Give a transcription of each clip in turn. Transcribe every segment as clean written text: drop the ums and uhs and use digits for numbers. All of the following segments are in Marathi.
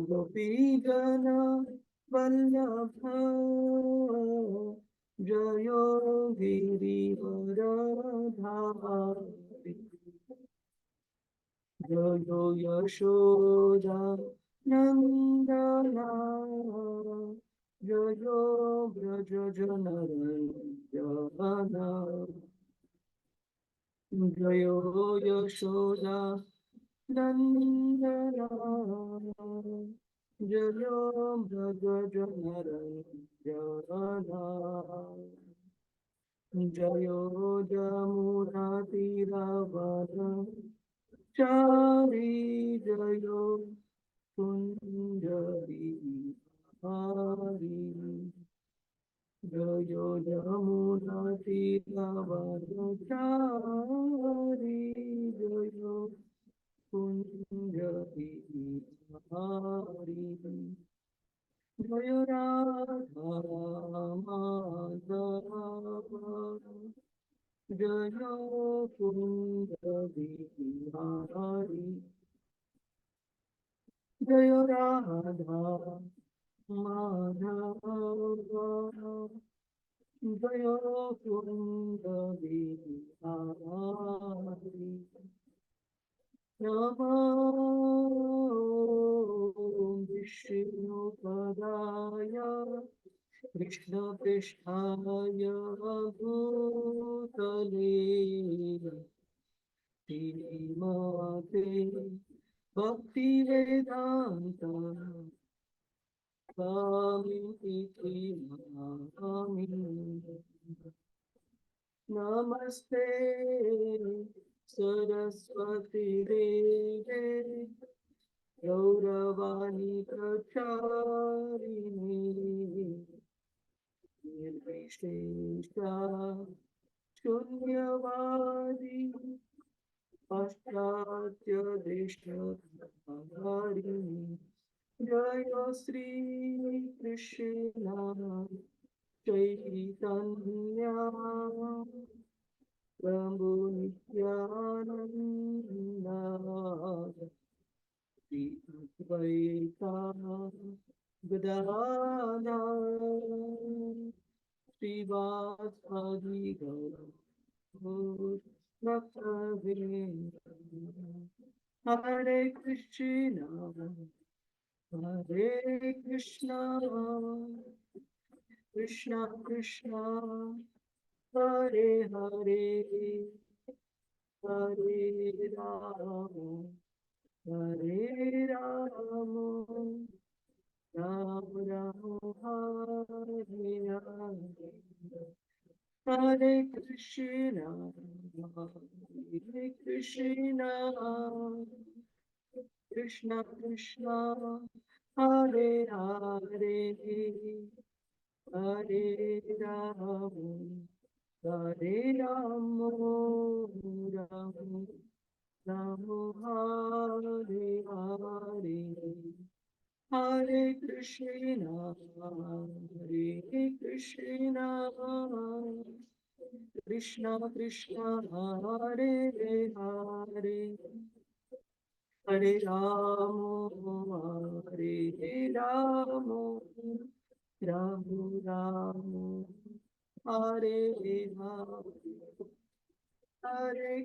गोपीजन वल्लभ जयो गिरिवरधारी जयो यशोदा नंदना जयो ब्रज जनरंजना जयो यशोदा नंदना जयो ब्रज जनरंजना जयो जमुना तीरवन चारी जयो कुंज बिहारी जयो यमुना तीरवनचारी जयो कुंज बिहारी जयो राधा माधव जयो कुंज बिहारी जयो राधा माधव जयो कुंज बिहारी नमो विष्णुपदाय कृष्णपृष्ठाय भूतले श्रीमते भक्तिवेदान्त स्वामिनिति नामिने नमस्ते सरस्वती देवे गौरवाणी प्रचारिणे निर्विशेषा शून्यवादी पाश्चात्य देशधारिणी जय श्री कृष्ण चैतन्य प्रभु नित्यानंद श्री अद्वैता गदाधर श्रीवासादि गौर हरे कृष्णा कृष्णा कृष्णा हरे हरे हरे राम हरे राम राम राम हरे हरे हरे कृष्णा कृष्णा कृष्णा हरे हरे हरे राम राम राम हरे हरे हरे कृष्णा कृष्णा कृष्णा हरे हरे हरे राम राम राम हरे हरे हरे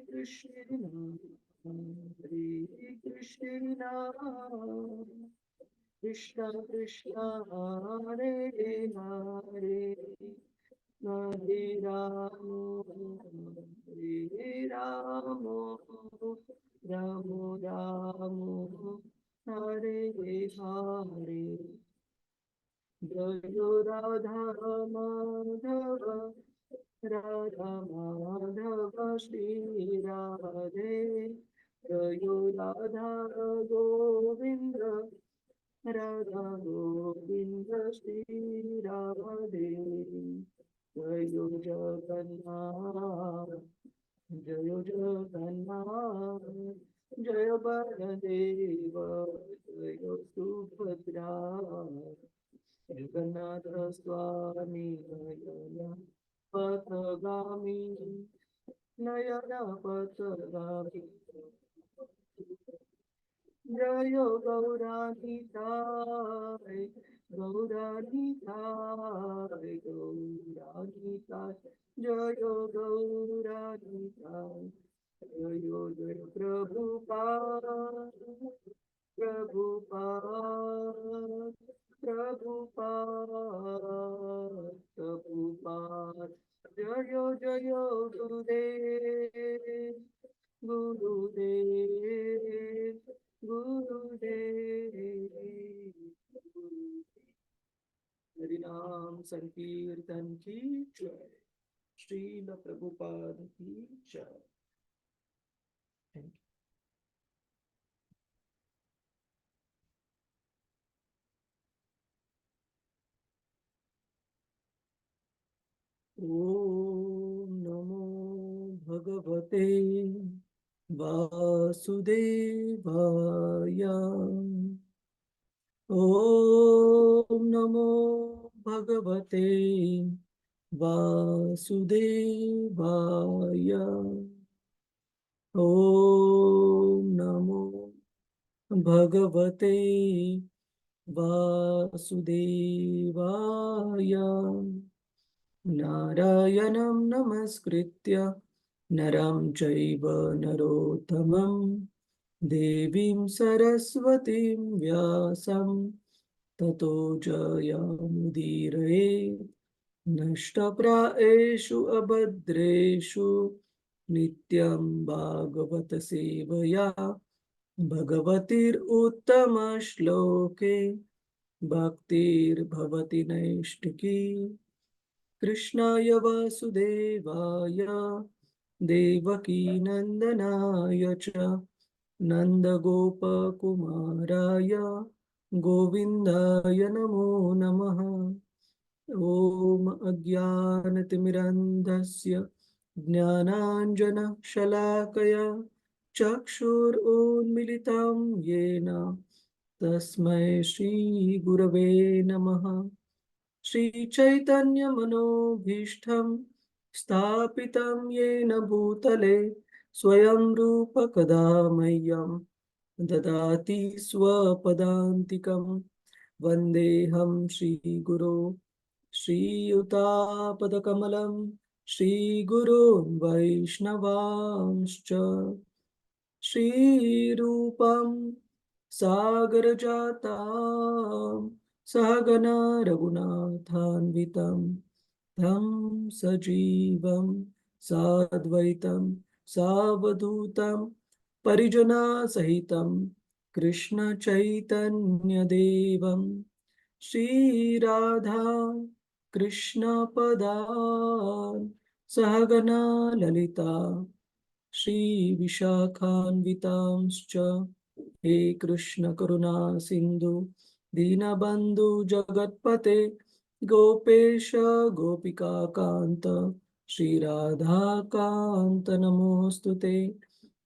कृष्णा कृष्णा कृष्णा हरे हरे हरे राम राम राम हरे हरे जय राधा माधव राधा माधव श्री राधे जय राधा गोविंद राधा गोविंद श्री राधे जय जगन्नाथ जय जगन्नाथ जय बलदेव जय सुभद्रा जगन्नाथ स्वामी नयन पथगामी नयन पथगामी जय गौरानिताय गौरानिताय गौरानिताय जय गौरानिताय जय जय प्रभुपाद प्रभुपाद प्रभुपाद प्रभुपाद जय जय गुरुदेव गुरुदेव गुरुदेव हरिनाम संकीर्तन की जय श्रील प्रभुपाद की जय थैंक यू ओम नमो भगवते वासुदेवाय ओम नमो भगवते वासुदेवाय ओम नमो भगवते वासुदेवाय नारायणं नमस्कृत्य नरं चैव नरोत्तमं देवीं सरस्वतीं व्यासं ततो जयमुदीरये नष्टप्रायेषु अभद्रेषु नित्यं भागवत सेवया भगवतीरुत्तमश्लोके भक्तिर्भवति नैष्टिकी कृष्णाय वासुदेवाय देवकीनन्दनाय च नन्दगोपकुमाराय गोविन्दाय नमो नमः ॐ अज्ञानतिमिरन्धस्य ज्ञानाञ्जनशलाकया चक्षुरुन्मिलितं येन तस्मै श्रीगुरवे नमः श्रीचैतन्यमनोभीष्टं स्थापितं येन भूतले स्वयं रूप कदा मह्यं ददाति स्वपदान्तिकं वन्देऽहं श्रीगुरो श्रीयुतापदकमलं श्रीगुरुं वैष्णवांश्च श्रीरूपं सागरजातां सहगना रघुनाथान्वितं तं सजीवं साद्वैतं सावधूतं परिजनसहितं कृष्णचैतन्यदेवं श्रीराधा कृष्णपदान् सहगना ललिता श्रीविशाखान्वितांश्च हे कृष्ण करुणा सिन्धु दीनबन्धु जगत्पते गोपेश गोपिकान्त श्रीराधाकान्त नमोऽस्तु ते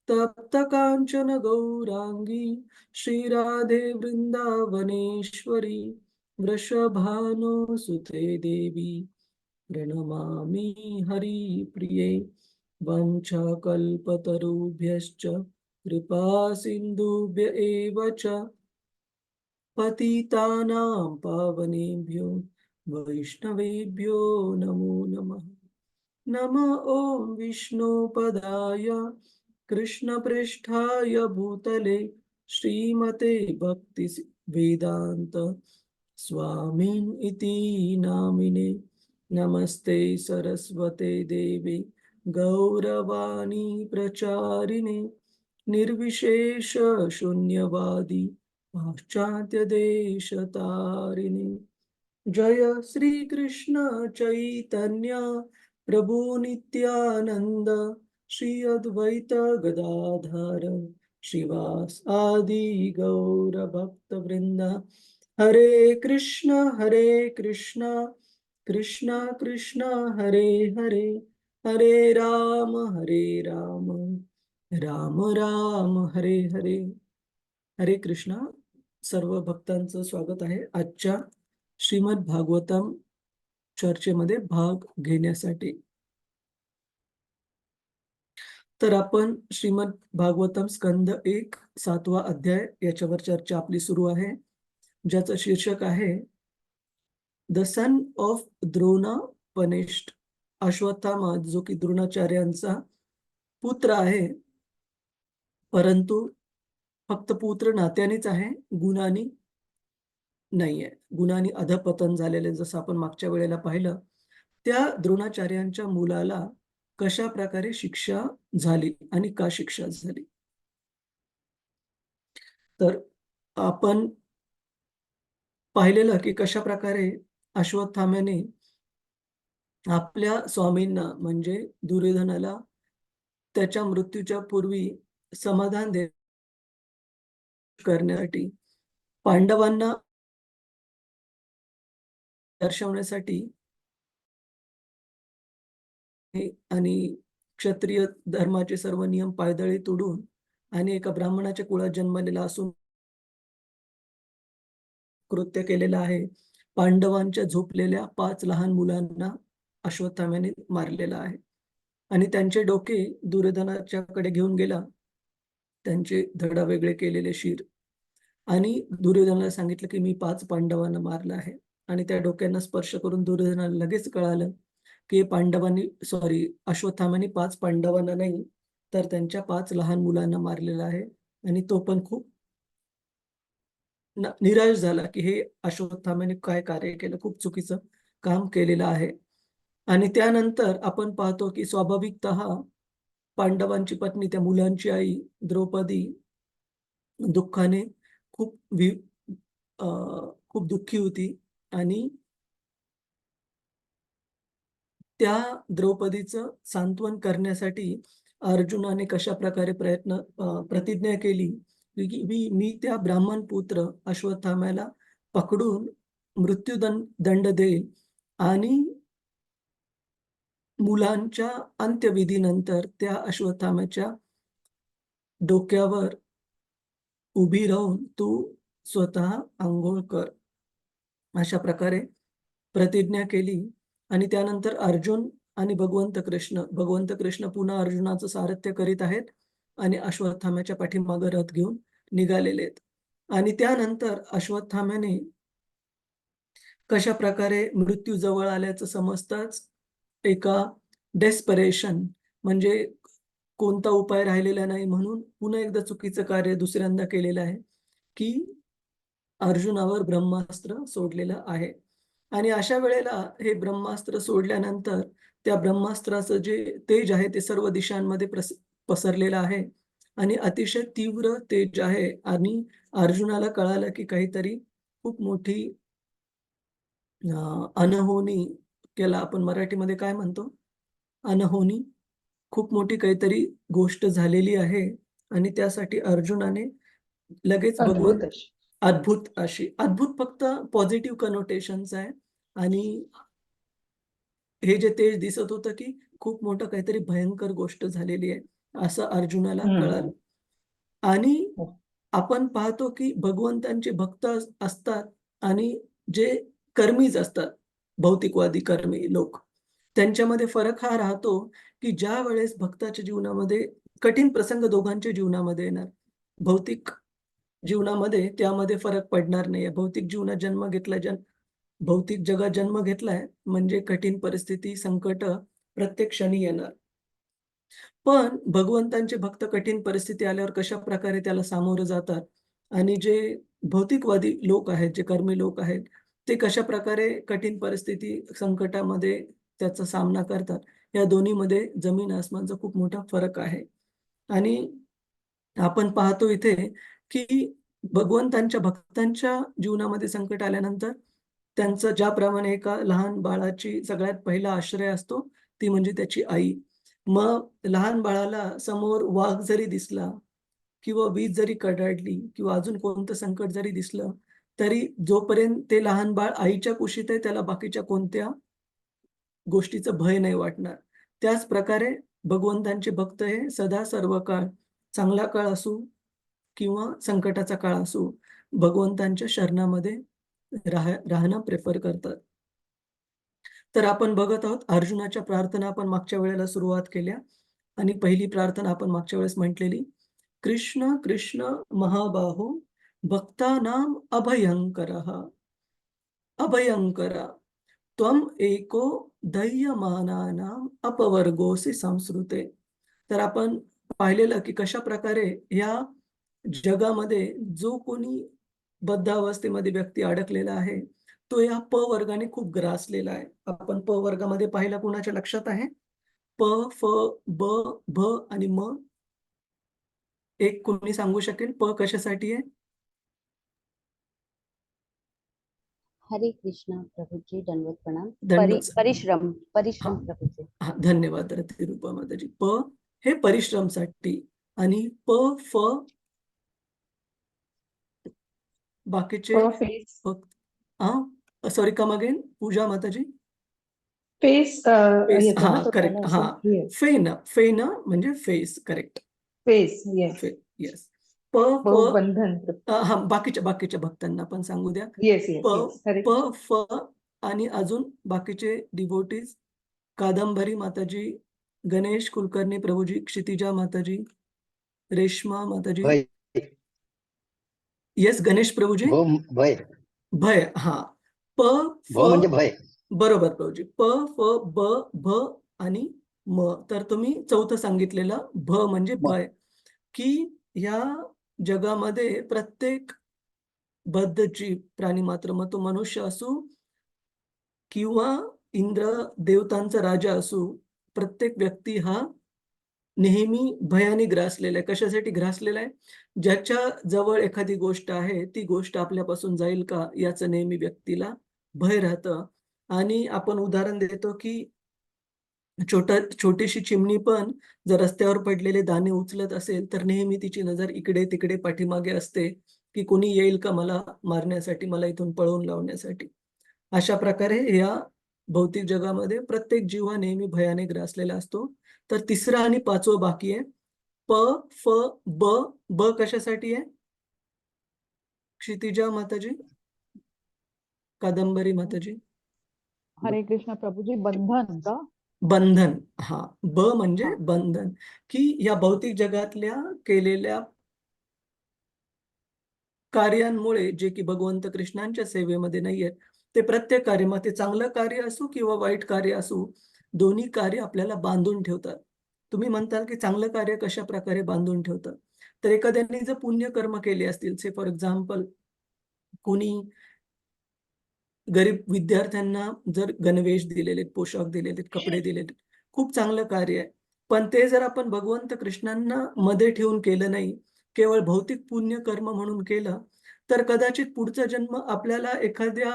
तप्त काञ्चन गौरांगी श्रीराधे वृन्दावनेश्वरी वृषभानुसुते देवी प्रणमामि हरिप्रिये वंशकल्पतरुभ्यश्च कृपा सिन्धुभ्य एव च पतितानां पावनेभ्यो वैष्णवेभ्यो नमो नमः नमः ॐ विष्णुपदाय कृष्णपृष्ठाय भूतले श्रीमते भक्ति वेदांत स्वामिन् इति नामिने नमस्ते सरस्वते देवी गौरवाणी प्रचारिणे निर्विशेष शून्यवादी पाश्चात्य देश तारिणे जय श्री कृष्ण चैतन्य प्रभु नित्यानंद श्री अद्वैत गदाधर श्रीवास आदि गौर भक्त वृंद हरे कृष्ण कृष्ण कृष्ण हरे हरे हरे राम राम राम हरे हरे हरे कृष्णा सर्व भक्तांचं स्वागत आहे आजच्या श्रीमद भागवतम चर्चेमध्ये भाग घेण्यासाठी तर आपण श्रीमद भागवतम स्कंद 1 7वा अध्याय याच्यावर चर्चा आपली सुरू आहे, ज्याचं शीर्षक आहे the son of Drona punished. Ashwatthama जो की द्रोणाचार्यांचा पुत्र आहे, परंतु फक्त पुत्र नात्यानेच आहे, गुणांनी नाहीये. गुणांनी अधपतन झालेले, जसं आपण मागच्या वेळेला पाहिलं. त्या द्रोणाचार्यांच्या मुलाला कशा प्रकारे शिक्षा झाली आणि का शिक्षा झाली, तर आपण पाहिलेलं की कशा प्रकारे अश्वत्थाम्याने आपल्या स्वामींना म्हणजे दुर्योधनाला त्याच्या मृत्यूच्या पूर्वी समाधान करण्यासाठी पांडवांना दर्शवण्यासाठी आणि क्षत्रिय धर्माचे सर्व नियम पायदळी तोडून आणि एका ब्राह्मणाच्या कुळात जन्मलेला असून कृत्य केलेलं आहे. पांडवांच्या झोपलेल्या 5 लहान मुलांना अश्वत्थाम्याने मारलेलं आहे आणि त्यांचे डोके दुर्योधनाच्याकडे घेऊन गेला. त्यांचे धडा वेगळे केलेले शिर आणि दुर्योधनाला सांगितलं, की मी 5 पांडवांना मारलं आहे आणि त्या डोक्यांना स्पर्श करून दुर्योधनाला लगेच कळालं, की अश्वत्थाम्याने 5 पांडवांना नाही, तर त्यांच्या 5 लहान मुलांना मारलेलं आहे आणि तो पण खूप निराश झाला, की हे अश्वत्थाम्याने काय कार्य केलं, खूप चुकीचं काम केलेलं आहे. आणि त्यानंतर आपण पाहतो, की स्वाभाविकतः पांडवांची पत्नी, त्या मुलांची आई द्रौपदी दुःखाने खूप वि अ, खूप दुःखी होती आणि त्या द्रौपदीचं सांत्वन करण्यासाठी अर्जुनाने कशाप्रकारे प्रतिज्ञा केली, की मी त्या ब्राह्मण पुत्र अश्वत्थाम्याला पकडून दंड देईल आणि मुलांच्या अंत्यविधीनंतर त्या अश्वत्थाम्याच्या डोक्यावर उभी राहून तू स्वतः अंघोळ कर. अशा प्रकारे प्रतिज्ञा केली आणि त्यानंतर अर्जुन आणि भगवंत कृष्ण पुन्हा अर्जुनाचं सारथ्य करीत आहेत आणि अश्वत्थाम्याच्या पाठीमागे रथ घेऊन निघालेले आहेत. आणि त्यानंतर अश्वत्थाम्याने कशाप्रकारे मृत्यू जवळ आल्याचं समजताच एका डेस्परेशन म्हणजे कोणता उपाय राहिलेला नाही म्हणून पुन्हा एकदा चुकीचं कार्य दुसऱ्यांदा केलेलं आहे, की अर्जुनावर ब्रह्मास्त्र सोडलेलं आहे. आणि अशा वेळेला हे ब्रह्मास्त्र सोडल्यानंतर त्या ब्रह्मास्त्राचं जे तेज आहे ते सर्व दिशांमध्ये पसरलेलं आहे आणि अतिशय तीव्र तेज आहे आणि अर्जुनाला कळालं, की काहीतरी खूप मोठी अनहोनी, त्याला आपण मराठीमध्ये काय म्हणतो? अनहोनी. खूप मोठी काहीतरी गोष्ट झालेली आहे आणि त्यासाठी अर्जुनाने लगेच अद्भुत अशी. अद्भुत फक्त पॉझिटिव्ह कनोटेशन्स आहे आणि हे जे तेज दिसत होतं, की खूप मोठं काहीतरी भयंकर गोष्ट झालेली आहे, असं अर्जुनाला कळालं. आणि हो. आपण पाहतो, की भगवंतांचे भक्त असतात आणि जे कर्मीच असतात, भौतिकवादी कर्मी लोक. त्यांच्यामध्ये फरक हा राहतो, की ज्यावेळेस भक्ताच्या जीवनामध्ये कठीण प्रसंग दोघांच्या जीवनामध्ये येणार. भौतिक जीवनामध्ये त्यामध्ये फरक पडणार नाहीये. भौतिक जगात जन्म घेतलाय म्हणजे कठीण परिस्थिती, संकट प्रत्येक क्षणी येणार. पण भगवंतांचे भक्त कठीण परिस्थिती आल्यावर कशाप्रकारे त्याला सामोरं जातात आणि जे भौतिकवादी लोक आहेत, जे कर्मी लोक आहेत, ते कशाप्रकारे कठीण परिस्थिती, संकटामध्ये त्याचा सामना करतात. या दोन्हीमध्ये जमीन-आसमानचा खूप मोठा फरक आहे. आणि आपण पाहतो इथे, की भगवंतांच्या भक्तांच्या जीवनामध्ये संकट आल्यानंतर त्यांचं ज्याप्रमाणे एका लहान बाळाची सगळ्यात पहिला आश्रय असतो, ती म्हणजे त्याची आई. मग लहान बाळाला समोर वाघ जरी दिसला किंवा वीज जरी कडाडली किंवा अजून कोणतं संकट जरी दिसलं, तरी जोपर्यंत ते लहान बाळ आईच्या कुशीत आहे, त्याला बाकीच्या कोणत्या गोष्टीचं भय नाही वाटणार. त्याच प्रकारे भगवंतांचे भक्त हे सदा सर्व काळ, चांगला काळ असो किंवा संकटाचा काळ असो, भगवंतांच्या शरणामध्ये राहणं प्रिफर करतात. तर आपण बघत आहोत अर्जुनाच्या प्रार्थना आपण मागच्या वेळेला सुरुवात केल्या आणि पहिली प्रार्थना आपण मागच्या वेळेस म्हटलेली, कृष्ण कृष्ण महाबाहो भक्तानां अभयंकरः अभयंकर त्वम एको दह्यमानानां अपवर्गोसी संस्कृते. तर आपण पाहिलेलं की कशा प्रकारे या जगामध्ये जो कोणी बद्धावस्थेमध्ये व्यक्ती अडकलेला आहे, तो या प वर्गाने खूप ग्रासलेला आहे. आपण प वर्गामध्ये पाहिला कुणाच्या लक्षात आहे? प, फ, ब, भ आणि म. एक कोणी सांगू शकेल प कशासाठी आहे? हरे कृष्णा प्रभुजी, दंडवत प्रणाम. दंडवत. परिश्रम हां, प्रभुजी. हां, धन्यवाद रती रूपा माताजी. प हे परिश्रमसाठी आणि प, फ बाकीचे फेस सॉरी कम अगेन पूजा माताजी. फेस फेस, येतो ना हां, तो करेक्ट. त्याला हां, असं येस फेन म्हणजे face, correct. Face yes yes. प, फ बहुबंधन हां, बाकीच्या भक्तांना पण सांगू द्या. येस प, येस येस हरे प, फ आणि अजून बाकीचे डिव्होटीज, कादंबरी माताजी, गणेश कुलकर्णी प्रभूजी, क्षितिजा माताजी, रेश्मा माताजी. भय येस गणेश प्रभूजी. भय भय. हां. प, फ म्हणजे भय. बरोबर प्रभूजी. प, फ, ब, भ आणि म. तर तुम्ही चौथं सांगितलेलं भ म्हणजे भय, की या जगामध्ये प्रत्येक बद्ध जीव, प्राणीमात्र, मग तो मनुष्य असो किंवा इंद्र देवतांचा राजा असो, प्रत्येक व्यक्ती हा नेहमी भयाने ग्रासलेला आहे. कशासाठी ग्रासलेला आहे? ज्याच्या जवळ एखादी गोष्ट आहे, ती गोष्ट आपल्यापासून जाईल का याचं नेहमी व्यक्तीला भय राहतं. आणि आपण उदाहरण देतो, की छोटीशी चिमणी पण जर रस्त्यावर पडलेले दाणे उचलत असेल, तर नेहमी तिची नजर इकडे-तिकडे पाठीमागे असते, की कोणी येईल का मला मारण्यासाठी, मला इथून पळवून लावण्यासाठी. अशा प्रकारे या भौतिक जगामध्ये प्रत्येक जीव हा नेहमी भयाने ग्रासलेला असतो. तर तिसरं आणि 5वं बाकी आहे. प, फ, ब. ब कशासाठी आहे? क्षितिजा माताजी, कादंबरी माताजी. हरे कृष्ण प्रभुजी. बंधन का? बंधन. हां. ब म्हणजे हां. बंधन, की या भौतिक जगातल्या केलेल्या कार्यांमुळे जे की भगवंत कृष्णांच्या सेवेमध्ये नाहीयेत, ते प्रत्येक कार्य, मग ते चांगलं कार्य असो किंवा वाईट कार्य असो, दोन्ही कार्य आपल्याला बांधून ठेवतात. तुम्ही म्हणताल की चांगलं कार्य कशाप्रकारे बांधून ठेवतं? तर एखाद्याने जर पुण्यकर्म केले असतील, से फॉर एक्झाम्पल कोणी गरीब विद्यार्थ्यांना जर गणवेश दिलेले, पोशाख दिलेले, कपडे दिलेले, खूप चांगलं कार्य आहे. पण ते जर आपण भगवंत कृष्णांना मध्ये ठेवून केलं नाही, केवळ भौतिक पुण्यकर्म म्हणून केलं, तर कदाचित पुढचा जन्म आपल्याला एखाद्या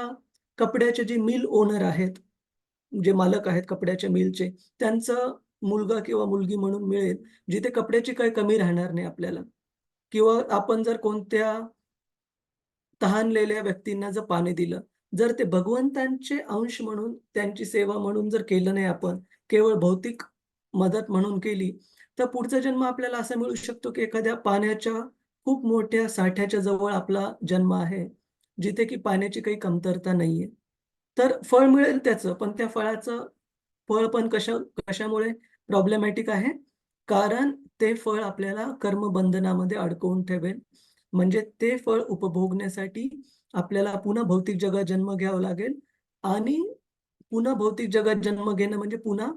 कपड्याचे जे मिल ओनर आहेत, जे मालक आहेत कपड्याच्या मिलचे, त्यांचा मुलगा किंवा मुलगी म्हणून मिळेल, जिथे कपड्याची काही कमी राहणार नाही आपल्याला. किंवा आपण जर कोणत्या तहानलेल्या व्यक्तींना जर पाणी दिलं, जर ते भगवंतांचे अंश म्हणून, त्यांची सेवा म्हणून जर केलं नाही आपण, केवळ भौतिक मदत म्हणून केली, तर पुढचा जन्म आपल्याला असा मिळू शकतो, की एखाद्या पाण्याच्या खूप मोठ्या साठ्याच्या जवळ आपला जन्म आहे, जिथे की पाण्याची काही कमतरता नाहीये. तर फळ मिळेल त्याचं, पण त्या फळाचं फळ पण कशामुळे प्रॉब्लेमॅटिक आहे? कारण ते फळ आपल्याला कर्मबंधनामध्ये अडकवून ठेवेल. म्हणजे ते फळ उपभोगण्यासाठी आपल्याला पुन्हा भौतिक जगात जन्म घ्यावा लागेल आणि पुन्हा भौतिक जगात जन्म घेणं म्हणजे पुन्हा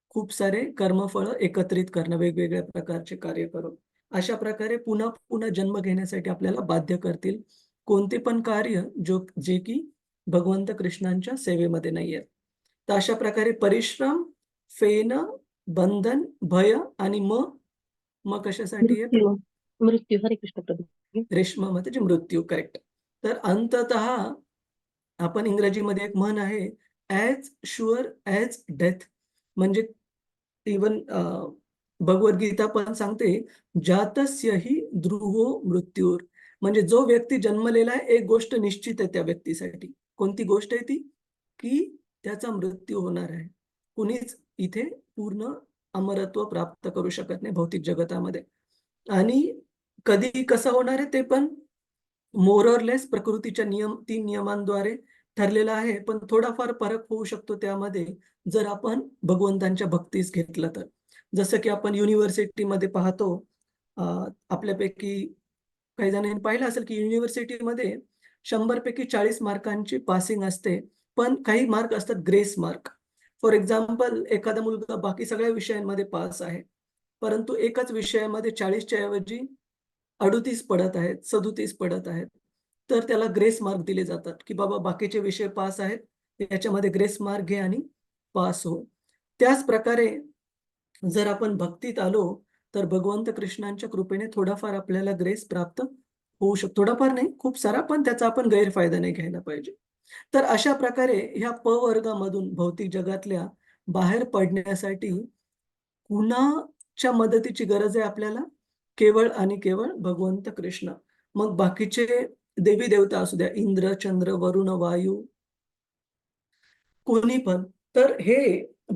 खूप सारे कर्मफळं एकत्रित करणं, वेगवेगळ्या प्रकारचे कार्य करून. अशा प्रकारे पुन्हा जन्म घेण्यासाठी आपल्याला बाध्य करतील. कोणते पण कार्य जे की भगवंत कृष्णांच्या सेवेमध्ये नाहीये. तर अशा प्रकारे परिश्रम, फेन, बंधन, भय आणि मग कशासाठी आहे? मृत्यू मृत्यू हरे कृष्ण प्रभू रेश्मा म्हणजे मृत्यू, करेक्ट. तर अंततः आपण इंग्रजीमध्ये एक म्हण आहे, ॲज शुअर ॲज डेथ. म्हणजे इव्हन भगवद्गीता पण सांगते, जातस्य हि ध्रुवो मृत्यूर. म्हणजे जो व्यक्ती जन्मलेला आहे, एक गोष्ट निश्चित आहे त्या व्यक्तीसाठी. कोणती गोष्ट आहे ती? की त्याचा मृत्यू होणार आहे. कुणीच इथे पूर्ण अमरत्व प्राप्त करू शकत नाही भौतिक जगतामध्ये. आणि कधी कसं होणार आहे ते पण मोर ऑर लेस प्रकृतीच्या 3 नियमांद्वारे ठरलेलं आहे. पण थोडाफार फरक होऊ शकतो त्यामध्ये, जर आपण भगवंतांच्या भक्तीस घेतलं तर. जसं की आपण युनिव्हर्सिटीमध्ये पाहतो, आपल्यापैकी काही जणांनी पाहिलं असेल की युनिव्हर्सिटीमध्ये 100 पैकी 40 मार्कांची पासिंग असते, पण काही मार्क असतात ग्रेस मार्क. फॉर एक्झाम्पल एखादा मुलगा बाकी सगळ्या विषयांमध्ये पास आहे, परंतु एकाच विषयामध्ये 40च्या ऐवजी 38 पडत आहेत, 37 पडत आहेत. तर त्याला ग्रेस मार्क दिले जातात, की बाबा बाकीचे विषय पास आहेत, याच्यामध्ये ग्रेस मार्क घे आणि पास हो. त्याच प्रकारे जर आपण भक्तीत आलो, तर भगवंत कृष्णांच्या कृपेने थोडाफार आपल्याला ग्रेस प्राप्त होऊ शकतो. थोडाफार नाही, खूप सारा, पण त्याचा आपण गैरफायदा नाही घ्यायला पाहिजे. तर अशा प्रकारे ह्या वर्गामधून भौतिक जगातल्या बाहेर पडण्यासाठी कुणाच्या मदतीची गरज आहे आपल्याला? केवळ आणि केवळ भगवंत कृष्ण. मग बाकीचे देवी-देवता असू द्या, इंद्र, चंद्र, वरुण, वायू, कोणी पण. तर हे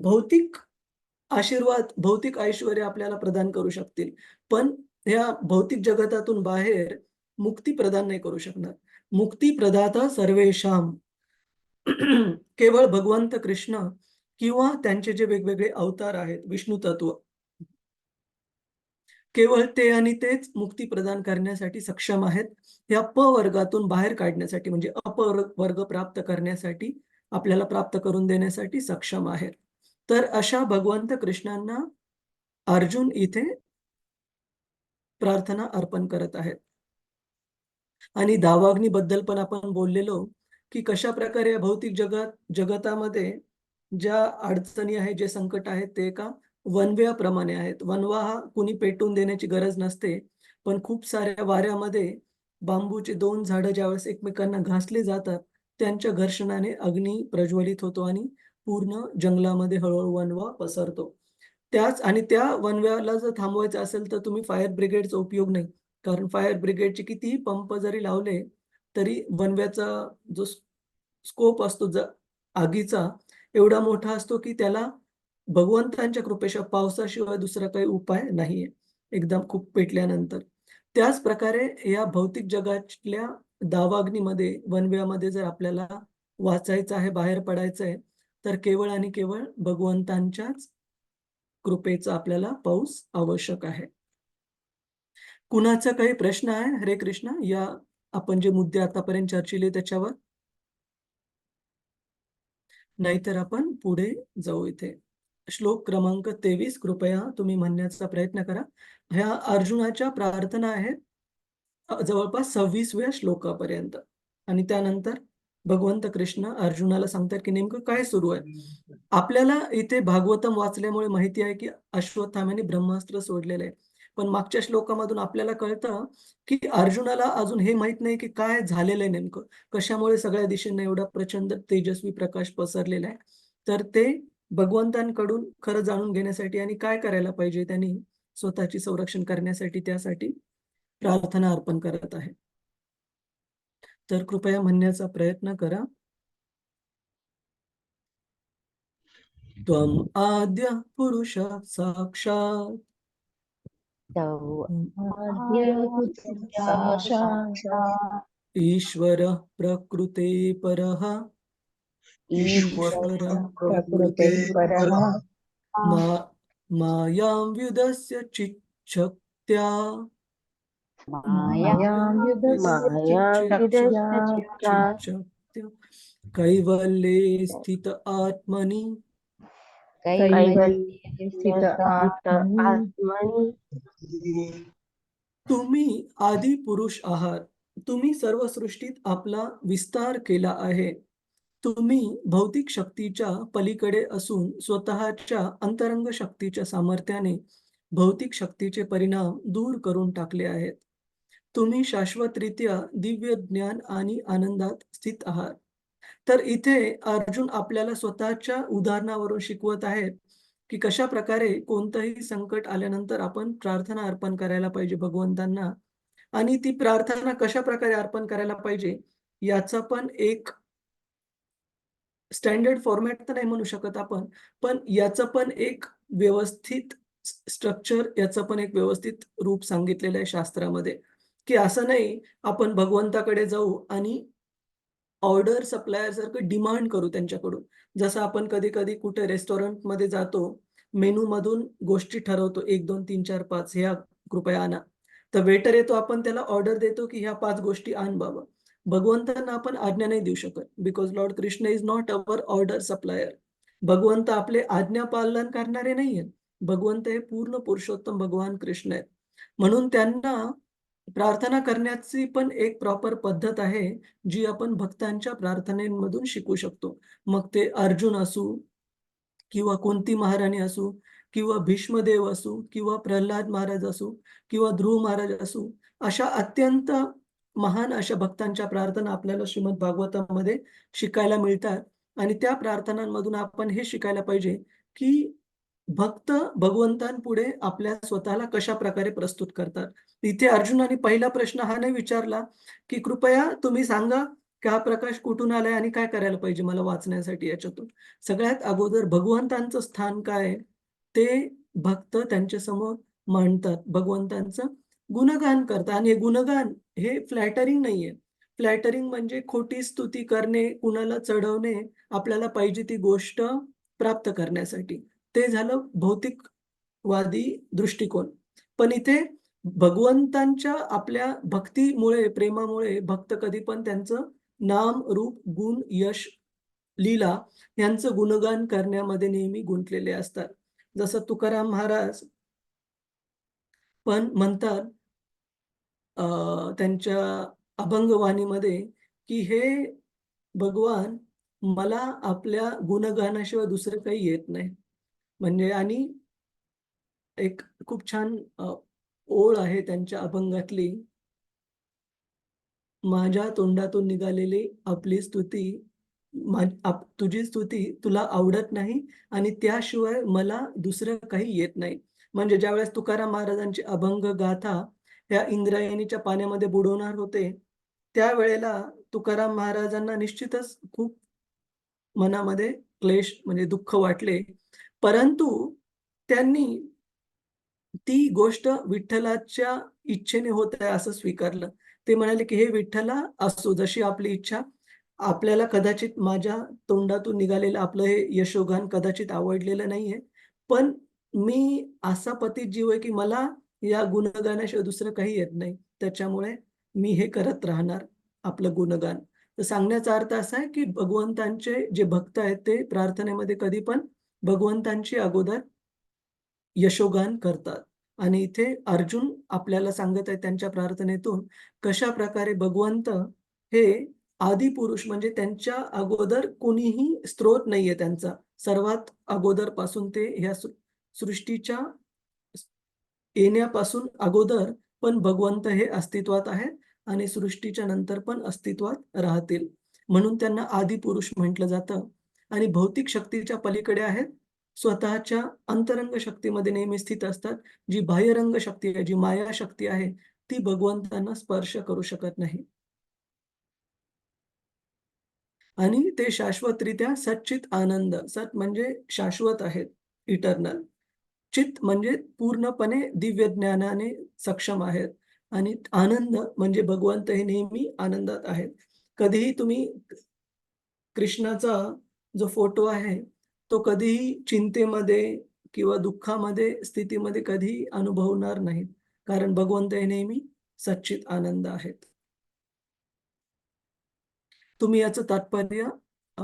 भौतिक आशीर्वाद, भौतिक ऐश्वर्य आपल्याला प्रदान करू शकतील. पण ह्या भौतिक जगतातून बाहेर मुक्ती प्रदान नाही करू शकणार. मुक्ती प्रदाता सर्वेषां केवळ भगवंत कृष्ण किंवा त्यांचे जे वेगवेगळे अवतार आहेत, विष्णू तत्व, केवळ ते आणि तेच मुक्ती प्रदान करण्यासाठी सक्षम आहेत. या वर्गातून बाहेर काढण्यासाठी म्हणजे वर्ग प्राप्त करण्यासाठी, आपल्याला प्राप्त करून देण्यासाठी सक्षम आहेत. तर अशा भगवंत कृष्णांना अर्जुन इथे प्रार्थना अर्पण करत आहेत. आणि दावाग्नीबद्दल पण आपण बोललेलो, की कशाप्रकारे या भौतिक जगतामध्ये ज्या अडचणी आहेत, जे संकट आहेत, ते एका वणव्याप्रमाणे आहेत. वणवा हा कुणी पेटवून देण्याची गरज नसते, पण खूप साऱ्या वाऱ्यामध्ये बांबूचे 2 झाडं ज्यावेळेस एकमेकांना घासले जातात, त्यांच्या घर्षणाने अग्नी प्रज्वलित होतो आणि पूर्ण जंगलामध्ये हळू-हळू वणवा पसरतो. आणि त्या वणव्याला जर थांबवायचं असेल, तर तुम्ही फायर ब्रिगेडचा उपयोग नाही. कारण फायर ब्रिगेडचे कितीही पंप जरी लावले, तरी वणव्याचा जो स्कोप असतो आगीचा एवढा मोठा असतो, की त्याला भगवंतांच्या कृपेशिवाय, पावसाशिवाय दुसरा काही उपाय नाहीये, एकदम खूप पेटल्यानंतर. त्याच प्रकारे या भौतिक जगातल्या दावाग्नीमध्ये, वणव्यामध्ये जर आपल्याला वाचायचं आहे, बाहेर पडायचं आहे, तर केवळ आणि केवळ भगवंतांच्याच कृपेचा आपल्याला पाऊस आवश्यक आहे. कुणाचा काही प्रश्न आहे? हरे कृष्ण. या आपण जे मुद्दे आतापर्यंत चर्चिले त्याच्यावर? नाहीतर आपण पुढे जाऊ इथे. श्लोक क्रमांक 23 कृपया तुम्ही म्हणण्याचा प्रयत्न करा. ह्या अर्जुनाच्या प्रार्थना आहेत जवळपास 26व्या श्लोकापर्यंत आणि त्यानंतर भगवंत कृष्ण अर्जुनाला सांगतात, की नेमकं काय सुरू आहे. आपल्याला इथे भागवतम वाचल्यामुळे माहिती आहे, की अश्वत्थाम्याने ब्रह्मास्त्र सोडलेलं आहे. पण मागच्या श्लोकामधून आपल्याला कळतं, की अर्जुनाला अजून हे माहीत नाही, की काय झालेलं आहे नेमकं. कशामुळे सगळ्या दिशेने एवढा प्रचंड तेजस्वी प्रकाश पसरलेला आहे. तर ते भगवंतांकडून खरं जाणून घेण्यासाठी आणि काय करायला पाहिजे त्यांनी स्वतःची संरक्षण करण्यासाठी, त्यासाठी प्रार्थना अर्पण करत आहे. तर कृपया म्हणण्याचा प्रयत्न करा. त्वम् आद्य पुरुष साक्षात् तव ईश्वर प्रकृते परः ईश्वर प्रकृते परः मायां व्युदस्य चिच्छक्त्या मायां चिच्छक्त्या कैवल्ये स्थित आत्मनि कैवल्ये स्थित आत्मनि तुम्ही आदि पुरुष आहात. तुम्ही सर्व सृष्टीत आपला विस्तार केला आहे. तुम्ही भौतिक शक्तीच्या पलीकडे असून स्वतःच्या अंतरंग शक्तीच्या सामर्थ्याने भौतिक शक्तीचे परिणाम दूर करून टाकले आहेत. तुम्ही शाश्वतरित्या दिव्य ज्ञान आणि आनंदात स्थित आहात. तर इथे अर्जुन आपल्याला स्वतःच्या उदाहरणावरून शिकवत आहेत, की कशाप्रकारे कोणतंही संकट आल्यानंतर आपण प्रार्थना अर्पण करायला पाहिजे भगवंतांना आणि ती प्रार्थना कशाप्रकारे अर्पण करायला पाहिजे, याचा पण एक स्टँडर्ड फॉर्मॅट तर नाही म्हणू शकत आपण, पण याचं पण एक व्यवस्थित स्ट्रक्चर, याचं पण एक व्यवस्थित रूप सांगितलेलं आहे शास्त्रामध्ये, की असं नाही आपण भगवंताकडे जाऊ आणि ऑर्डर सप्लायर सारखं डिमांड करू त्यांच्याकडून. जसं आपण कधी-कधी कुठे रेस्टॉरंटमध्ये जातो मेनूमधून गोष्टी ठरवतो 1, 2, 3, 4, 5 ह्या कृपया आणा. तर वेटर येतो, आपण त्याला ऑर्डर देतो, की ह्या 5 गोष्टी आण बाबा. भगवंतांना आपण आज्ञा नाही देऊ शकत. Because Lord Krishna is not our order supplier. भगवंत आपले आज्ञा पालन करणारे नाहीयेत. भगवंत हे पूर्ण पुरुषोत्तम भगवान कृष्ण आहेत. म्हणून त्यांना प्रार्थना करण्याची पण एक प्रॉपर पद्धत आहे, जी आपण भक्तांच्या प्रार्थनेमधून शिकू शकतो. मग ते अर्जुन असू किंवा कुंती महाराणी असू किंवा भीष्मदेव असू किंवा प्रल्हाद महाराज असू किंवा ध्रुव महाराज असू, अशा अत्यंत महान अशा भक्तांच्या प्रार्थना आपल्याला श्रीमद भागवतामध्ये शिकायला मिळतात. आणि त्या प्रार्थनांमधून आपण हे शिकायला पाहिजे, की भक्त भगवंतांपुढे आपल्या स्वतःला कशाप्रकारे प्रस्तुत करतात. इथे अर्जुनाने पहिला प्रश्न हा नाही विचारला, की कृपया तुम्ही सांगा, की हा प्रकाश कुठून आलाय आणि काय करायला पाहिजे मला वाचण्यासाठी याच्यातून. सगळ्यात अगोदर भगवंतांचं स्थान काय आहे, ते भक्त त्यांच्यासमोर मांडतात. भगवंतांचं गुणगान करतात आणि हे गुणगान हे फ्लॅटरिंग नाहीये. फ्लॅटरिंग म्हणजे खोटी स्तुती करणे, कुणाला चढवणे, आपल्याला पाहिजे ती गोष्ट प्राप्त करण्यासाठी. ते झालं भौतिकवादी दृष्टिकोन. पण इथे भगवंतांच्या आपल्या भक्तीमुळे, प्रेमामुळे भक्त कधी पण त्यांचं नाम, रूप, गुण, यश, लीला यांचं गुणगान करण्यामध्ये नेहमी गुंतलेले असतात. जसं तुकाराम महाराज पण म्हणतात त्यांच्या अभंगवाणीमध्ये, की हे भगवान, मला आपल्या गुणगानाशिवाय दुसरं काही येत नाही. म्हणजे आणि एक खूप छान ओळ आहे त्यांच्या अभंगातली, माझ्या तोंडातून निघालेली आपली स्तुती, तुझी स्तुती तुला आवडत नाही आणि त्याशिवाय मला दुसरं काही येत नाही. म्हणजे ज्यावेळेस तुकाराम महाराजांची अभंग गाथा ह्या इंद्रायणीच्या पाण्यामध्ये बुडवणार होते, त्यावेळेला तुकाराम महाराजांना निश्चितच खूप मनामध्ये क्लेश म्हणजे दुःख वाटले. परंतु त्यांनी ती गोष्ट विठ्ठलाच्या इच्छेने होत आहे असं स्वीकारलं. ते म्हणाले, की "हे विठ्ठला, असो जशी आपली इच्छा. आपल्याला कदाचित माझ्या तोंडातून निघालेलं आपलं हे यशोगान कदाचित आवडलेलं नाहीये. पण मी असा पतित जीव आहे, की मला या गुणगानाशिवाय दुसरं काही येत नाही. त्याच्यामुळे मी हे करत राहणार आपलं गुणगान." तर सांगण्याचा अर्थ असा आहे, की भगवंतांचे जे भक्त आहेत ते प्रार्थनेमध्ये कधी पण भगवंतांची अगोदर यशोगान करतात. आणि इथे अर्जुन आपल्याला सांगत आहेत त्यांच्या प्रार्थनेतून, कशाप्रकारे भगवंत हे आदिपुरुष म्हणजे त्यांच्या अगोदर कोणीही स्रोत नाहीये त्यांचा. सर्वात अगोदरपासून ते ह्या सृष्टीच्या येण्यापासून अगोदर पण भगवंत हे अस्तित्वात आहेत आणि सृष्टीच्या नंतर पण अस्तित्वात राहतील. म्हणून त्यांना आदिपुरुष म्हटलं जातं आणि भौतिक शक्तीच्या पलीकडे आहेत. स्वतःच्या अंतरंग शक्तीमध्ये नेहमी स्थित असतात. जी बाह्यरंग शक्ती आहे, जी माया शक्ती आहे, ती भगवंतांना स्पर्श करू शकत नाही. आणि ते शाश्वतरित्या सच्चित आनंद, सत म्हणजे शाश्वत आहेत, इटर्नल. चित म्हणजे पूर्णपणे दिव्य ज्ञानाने सक्षम आहेत आणि आनंद म्हणजे भगवंत हे नेहमी आनंदात आहेत. कधीही तुम्ही कृष्णाचा जो फोटो आहे, तो कधीही चिंतेमध्ये किंवा दुःखामध्ये, स्थितीमध्ये कधीही अनुभवणार नाहीत. कारण भगवंत हे नेहमी सच्चित आनंद आहेत. तुम्ही याचं तात्पर्य अ,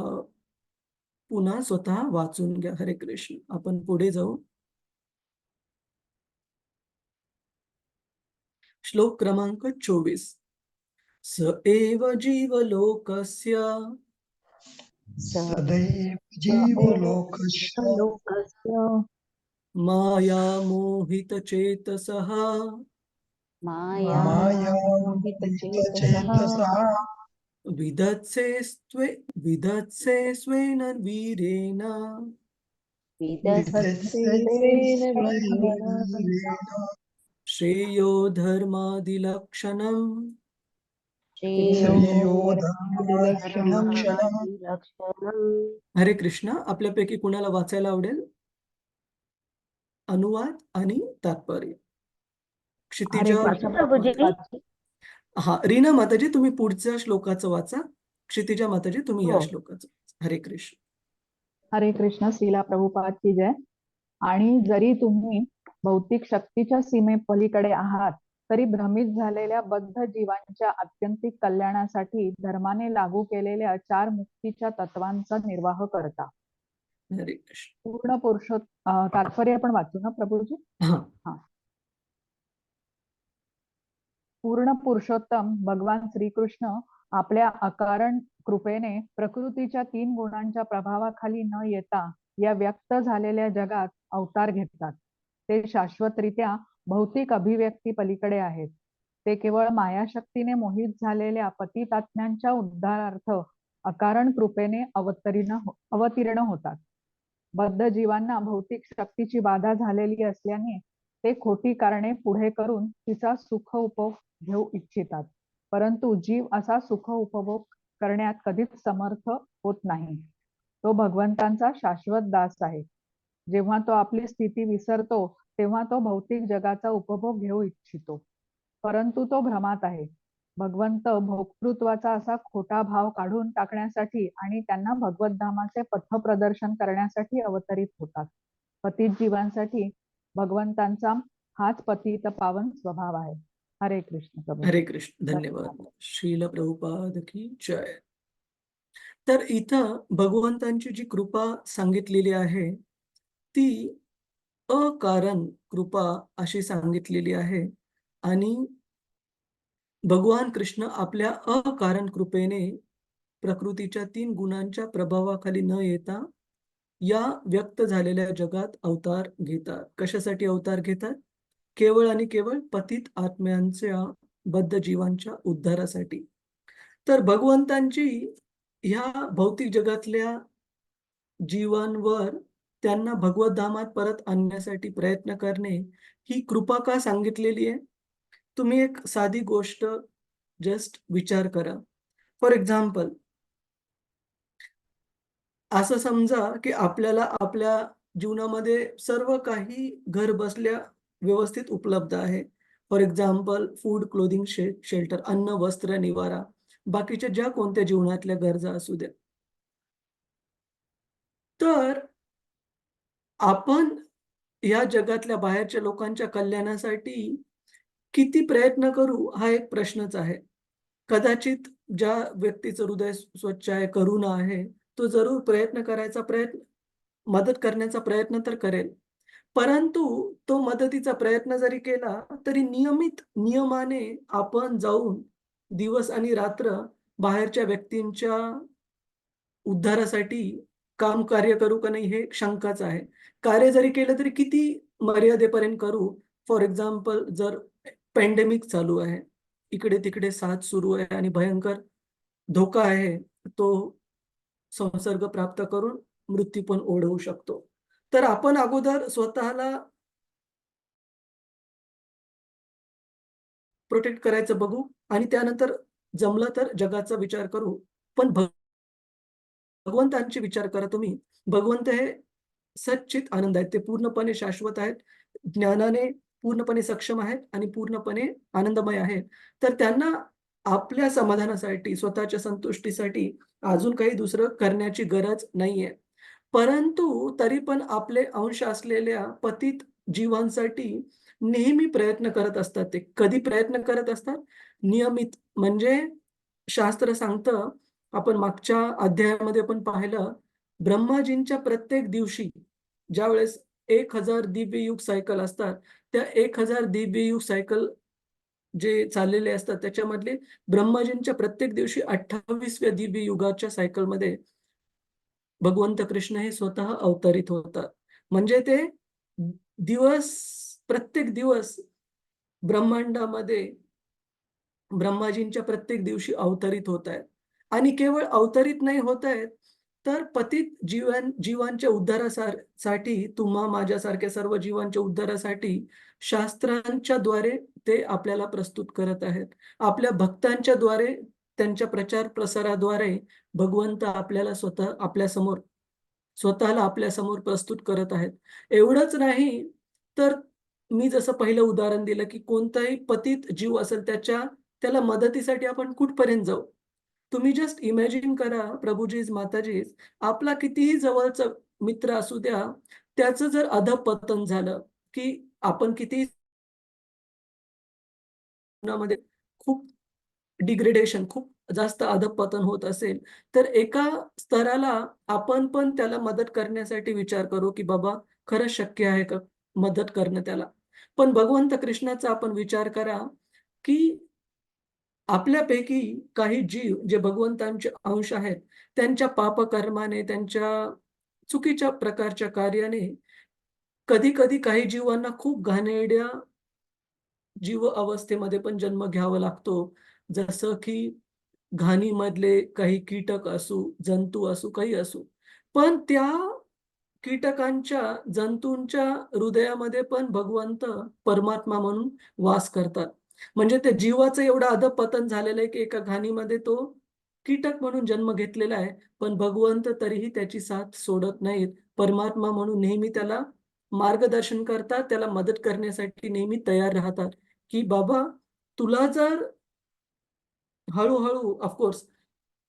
पुन्हा स्वतः वाचून घ्या. हरे कृष्ण. आपण पुढे जाऊ. श्लोक क्रमांक 24. स एव जीवलोकस्य सदैव जीवलोकस्य लोकस्य मायामोहितचेतसः माया मायामोहितचेतसः विधत्से स्वेन वीरेण विदधत्सेन वीरेण श्रेयो धर्मादिलक्षणम् श्रेयो धर्मादिलक्षणम् हरे कृष्ण. आपल्यापैकी कुणाला वाचायला आवडेल? अनुवाद आणि तात्पर्य. हरे क्षितिजा. कृष्ण प्रभुजी. प्रभुपाद. हा, रीना माताजी तुम्ही पुढच्या श्लोकाचं वाचा. क्षितिजा माताजी तुम्ही या हो. श्लोकाचं वाचा. हरे कृष्ण. हरे कृष्ण, श्रीला प्रभुपाद की जय. आणि जरी तुम्ही भौतिक शक्तीच्या सीमेपलीकडे आहात तरी भ्रमित झालेल्या बद्ध जीवांच्या आत्यंतिक कल्याणासाठी धर्माने लागू केलेल्या 4 मुक्तीच्या तत्वांचा निर्वाह करता. हरे कृष्ण. पूर्ण तात्पर्य आपण वाचू ना प्रभूजी? हा. पूर्ण पुरुषोत्तम भगवान श्रीकृष्ण आपल्या अकारण कृपेने प्रकृतीच्या 3 गुणांच्या प्रभावाखाली न येता या व्यक्त झालेल्या जगात अवतार घेतात. ते शाश्वतरित्या भौतिक अभिव्यक्ती पलीकडे आहेत. ते केवळ मायाशक्तीने मोहित झालेल्या पतितात्म्यांच्या उद्धारार्थ अकारण कृपेने अवतीर्ण होतात. बद्ध जीवांना भौतिक शक्तीची बाधा झालेली असल्याने ते खोटी कारणे पुढे करून तिचा सुख उपभोग घेऊ इच्छितात. परंतु जीव असा सुख उपभोग करण्यात कधीच समर्थ होत नाही. तो भगवंतांचा शाश्वत दास आहे. जेव्हा तो आपली स्थिती विसरतो तेव्हा तो भौतिक जगाचा उपभोग घेऊ इच्छितो. परंतु तो भ्रमात आहे. भगवंत भोक्तृत्वाचा असा खोटा भाव काढून टाकण्यासाठी आणि त्यांना भगवत धामाचे पथप्रदर्शन करण्यासाठी अवतरित होतात. पतित जीवांसाठी भगवंतांचा हाच पतित पावन स्वभाव आहे. हरे कृष्ण प्रभू. हरे कृष्ण. धन्यवाद. श्रील प्रभुपाद की जय. तर इथं भगवंतांची जी कृपा सांगितलेली आहे ती अकारण कृपा अशी सांगितलेली आहे आणि भगवान कृष्ण आपल्या अकारण कृपेने प्रकृतीच्या 3 गुणांच्या प्रभावाखाली न येता या व्यक्त झालेल्या जगात अवतार घेतात. कशासाठी अवतार घेतात? केवळ आणि केवळ पतित आत्म्यांच्या बद्ध जीवांच्या उद्धारासाठी. तर भगवंतांची ह्या भौतिक जगातल्या जीवांवर त्यांना भगवत धामात परत आणण्यासाठी प्रयत्न करणे ही कृपा का सांगितलेली आहे? तुम्ही एक साधी गोष्ट जस्ट विचार करा. फॉर एक्झाम्पल, असं समजा की आपल्याला आपल्या जीवनामध्ये सर्व काही घर बसल्या व्यवस्थित उपलब्ध आहे. For example food, clothing, shelter, अन्न, वस्त्र, निवारा, बाकीच्या ज्या कोणत्या जीवनातल्या गरजा असू द्या. तर आपण या जगातल्या बाहेरच्या लोकांच्या कल्याणासाठी किती प्रयत्न करू हा एक प्रश्नच आहे. कदाचित ज्या व्यक्तीचं हृदय स्वच्छ आहे, करुण आहे, तो जरूर मदत करण्याचा प्रयत्न तर करेल. परंतु तो मदतीचा प्रयत्न जरी केला तरी नियमित नियमाने आपण जाऊन दिवस आणि रात्र बाहेरच्या व्यक्तींच्या उद्धारासाठी काम कार्य करू का नाही हे शंकाच आहे. कार्य जरी केलं तरी किती मर्यादेपर्यंत करू? फॉर एक्झाम्पल, जर पॅन्डेमिक चालू आहे, इकडे-तिकडे साथ सुरू आहे आणि भयंकर धोका आहे, तो संसर्ग प्राप्त करून मृत्यू पण ओढवू शकतो. तर आपण अगोदर स्वतःला प्रोटेक्ट करायचं बघू आणि त्यानंतर जमलं तर जगाचा विचार करू. पण भगवंतांचे विचार करा तुम्ही. भगवंत हे सच्चित आनंद आहेत. ते पूर्णपणे शाश्वत आहेत. ज्ञानाने पूर्णपणे सक्षम आहेत आणि पूर्णपणे आनंदमय आहेत. तर त्यांना आपल्या समाधानासाठी, स्वतःच्या संतुष्टीसाठी अजून काही दुसरं करण्याची गरज नाहीये. परंतु तरी पण आपले अंश असलेल्या पतित जीवांसाठी नेहमी प्रयत्न करत असतात ते. कधी प्रयत्न करत असतात? नियमित. म्हणजे शास्त्र सांगतं, आपण मागच्या अध्यायामध्ये पण पाहिलं, ब्रह्माजींच्या प्रत्येक दिवशी ज्यावेळेस 1000 दिव्ययुग सायकल असतात, त्या 1000 दिव्ययुग सायकल जे चाललेले असतात त्याच्यामधले ब्रह्माजींच्या प्रत्येक दिवशी 28व्या दिव्ययुगाच्या सायकलमध्ये भगवंत कृष्ण हे स्वतः अवतरित होतात. म्हणजे ते दिवस प्रत्येक दिवस ब्रह्मांडामध्ये ब्रह्माजींच्या प्रत्येक दिवशी अवतरित होत आहेत आणि केवळ अवतरित नाही होत आहेत, तर पतित जीवांच्या उद्धारासाठी, तुम्हा माझ्यासारख्या सर्व जीवांच्या उद्धारासाठी शास्त्रांच्या द्वारे ते आपल्याला प्रस्तुत करत आहेत. आपल्या भक्तांच्या द्वारे, त्यांच्या प्रचार प्रसाराद्वारे भगवंत आपल्याला स्वतःला आपल्यासमोर प्रस्तुत करत आहेत. एवढंच नाही, तर मी जसं पहिलं उदाहरण दिलं, की कोणताही पतित जीव असेल त्याला मदतीसाठी आपण कुठपर्यंत जाऊ? तुम्ही जस्ट इमॅजिन करा, प्रभुजीज, माताजीज, आपला कितीही जवळचा मित्र असू द्या, त्याचं जर अधःपतन झालं, की आपण किती जीवनामध्ये खूप डिग्रेडेशन, खूप जास्त अधःपतन होत असेल, तर एका स्तराला आपण पण त्याला मदत करण्यासाठी विचार करू, की बाबा खरंच शक्य आहे का मदत करणं त्याला? पण भगवंत कृष्णाचा आपण विचार करा, की आपल्यापैकी काही जीव जे भगवंतांचे अंश आहेत, त्यांच्या पापकर्माने, त्यांच्या चुकीच्या प्रकारच्या कार्याने कधी-कधी काही जीवांना खूप घाणेरड्या जीव अवस्थेमध्ये पण जन्म घ्यावा लागतो. जसं की घाणीमधले काही कीटक असू, जंतू असू, काही असू. पण त्या कीटकांच्या, जंतूंच्या हृदयामध्ये पण भगवंत परमात्मा म्हणून वास करतात. म्हणजे त्या जीवाचं एवढं अधःपतन झालेलं आहे, की एका घाणीमध्ये तो कीटक म्हणून जन्म घेतलेला आहे. पण भगवंत तरीही त्याची साथ सोडत नाहीत. परमात्मा म्हणून नेहमी त्याला मार्गदर्शन करतात, त्याला मदत करण्यासाठी नेहमी तयार राहतात, की बाबा तुला जर हळू-हळू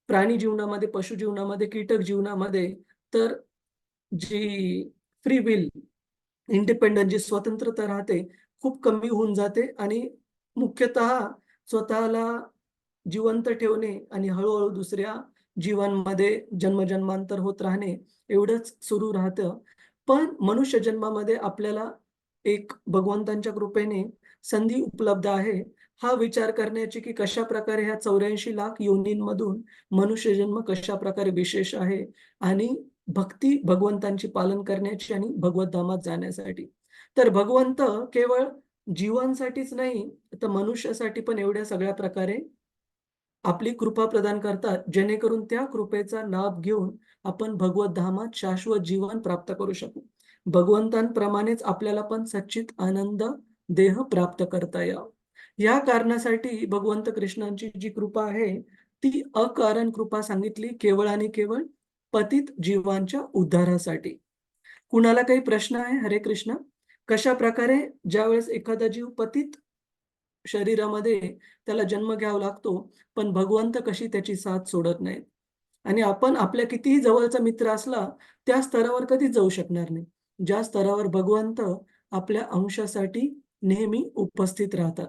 प्राणी जीवनामध्ये, पशु जीवनामध्ये, कीटक जीवनामध्ये तर जी फ्री विल, इंडिपेंडंट जी स्वतंत्रता राहते, खूप कमी होऊन जाते आणि मुख्यतः स्वतःला जिवंत ठेवणे आणि हळू-हळू दुसऱ्या जीवांमध्ये जन्मजन्मांतर होत राहणे एवढंच सुरू राहतं. पण मनुष्य जन्मामध्ये आपल्याला एक भगवंतांच्या कृपेने संधी उपलब्ध आहे, हा विचार करण्याची की कशाप्रकारे ह्या 84 लाख योनींमधून मनुष्य जन्म कशाप्रकारे विशेष आहे आणि भक्ती भगवंतांची पालन करण्याची आणि भगवत धामात जाण्यासाठी. तर भगवंत केवळ जीवांसाठीच नाही, तर मनुष्यासाठी पण एवढ्या सगळ्या प्रकारे आपली कृपा प्रदान करतात, जेणेकरून त्या कृपेचा लाभ घेऊन आपण भगवत धामात शाश्वत जीवन प्राप्त करू शकू. भगवंतांप्रमाणेच आपल्याला पण सच्चित आनंद देह प्राप्त करता यावं. या कारणासाठी भगवंत कृष्णांची जी कृपा आहे, ती अकारण कृपा सांगितली केवळ आणि केवळ पतित जीवांच्या उद्धारासाठी. कुणाला काही प्रश्न आहे? हरे कृष्ण. कशाप्रकारे ज्यावेळेस एखादा जीव पतित शरीरामध्ये त्याला जन्म घ्यावा लागतो, पण भगवंत कशी त्याची साथ सोडत नाहीत. आणि आपण आपल्या कितीही जवळचा मित्र असला, त्या स्तरावर कधीच जाऊ शकणार नाही. ज्या स्तरावर भगवंत आपल्या अंशासाठी नेहमी उपस्थित राहतात.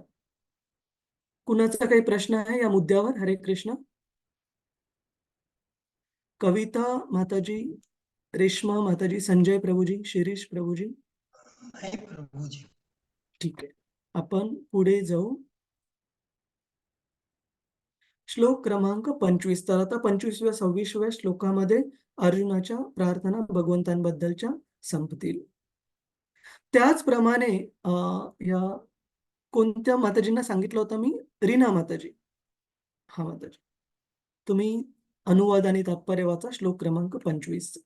कुणाचा काही प्रश्न आहे या मुद्द्यावर? हरे कृष्ण. कविता माताजी, रेश्मा माताजी, संजय प्रभुजी, शिरीष प्रभुजी. नाही प्रभूजी. ठीक आहे. आपण पुढे जाऊ. श्लोक क्रमांक 25. तर आता 25व्या 26व्या श्लोकामध्ये अर्जुनाच्या प्रार्थना भगवंतांबद्दलच्या संपतील. त्याचप्रमाणे या कोणत्या माताजींना सांगितलं होतं मी? रीना माताजी. हा माताजी. तुम्ही अनुवाद आणि तात्पर्य वाचा श्लोक क्रमांक 25.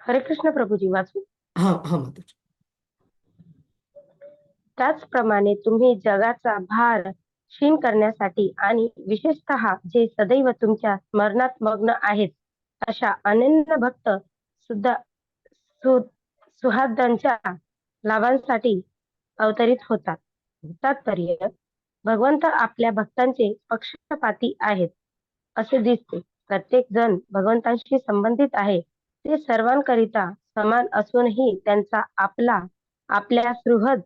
हरे कृष्ण प्रभूजी वाचू. हा हा माताजी. त्याचप्रमाणे तुम्ही जगाचा भार क्षीण करण्यासाठी आणि विशेषतः जे सदैव तुमच्या स्मरणात मग्न आहेत अशा अनन्य भक्त सुद्धा सुहार्दांच्या लाभांसाठी अवतरित होतात. तात्पर्य: भगवंत आपल्या भक्तांचे पक्षपाती आहेत असे दिसते. प्रत्येक जण भगवंतांशी संबंधित आहे. ते सर्वांकरिता समान असूनही त्यांचा आपल्या सुहृद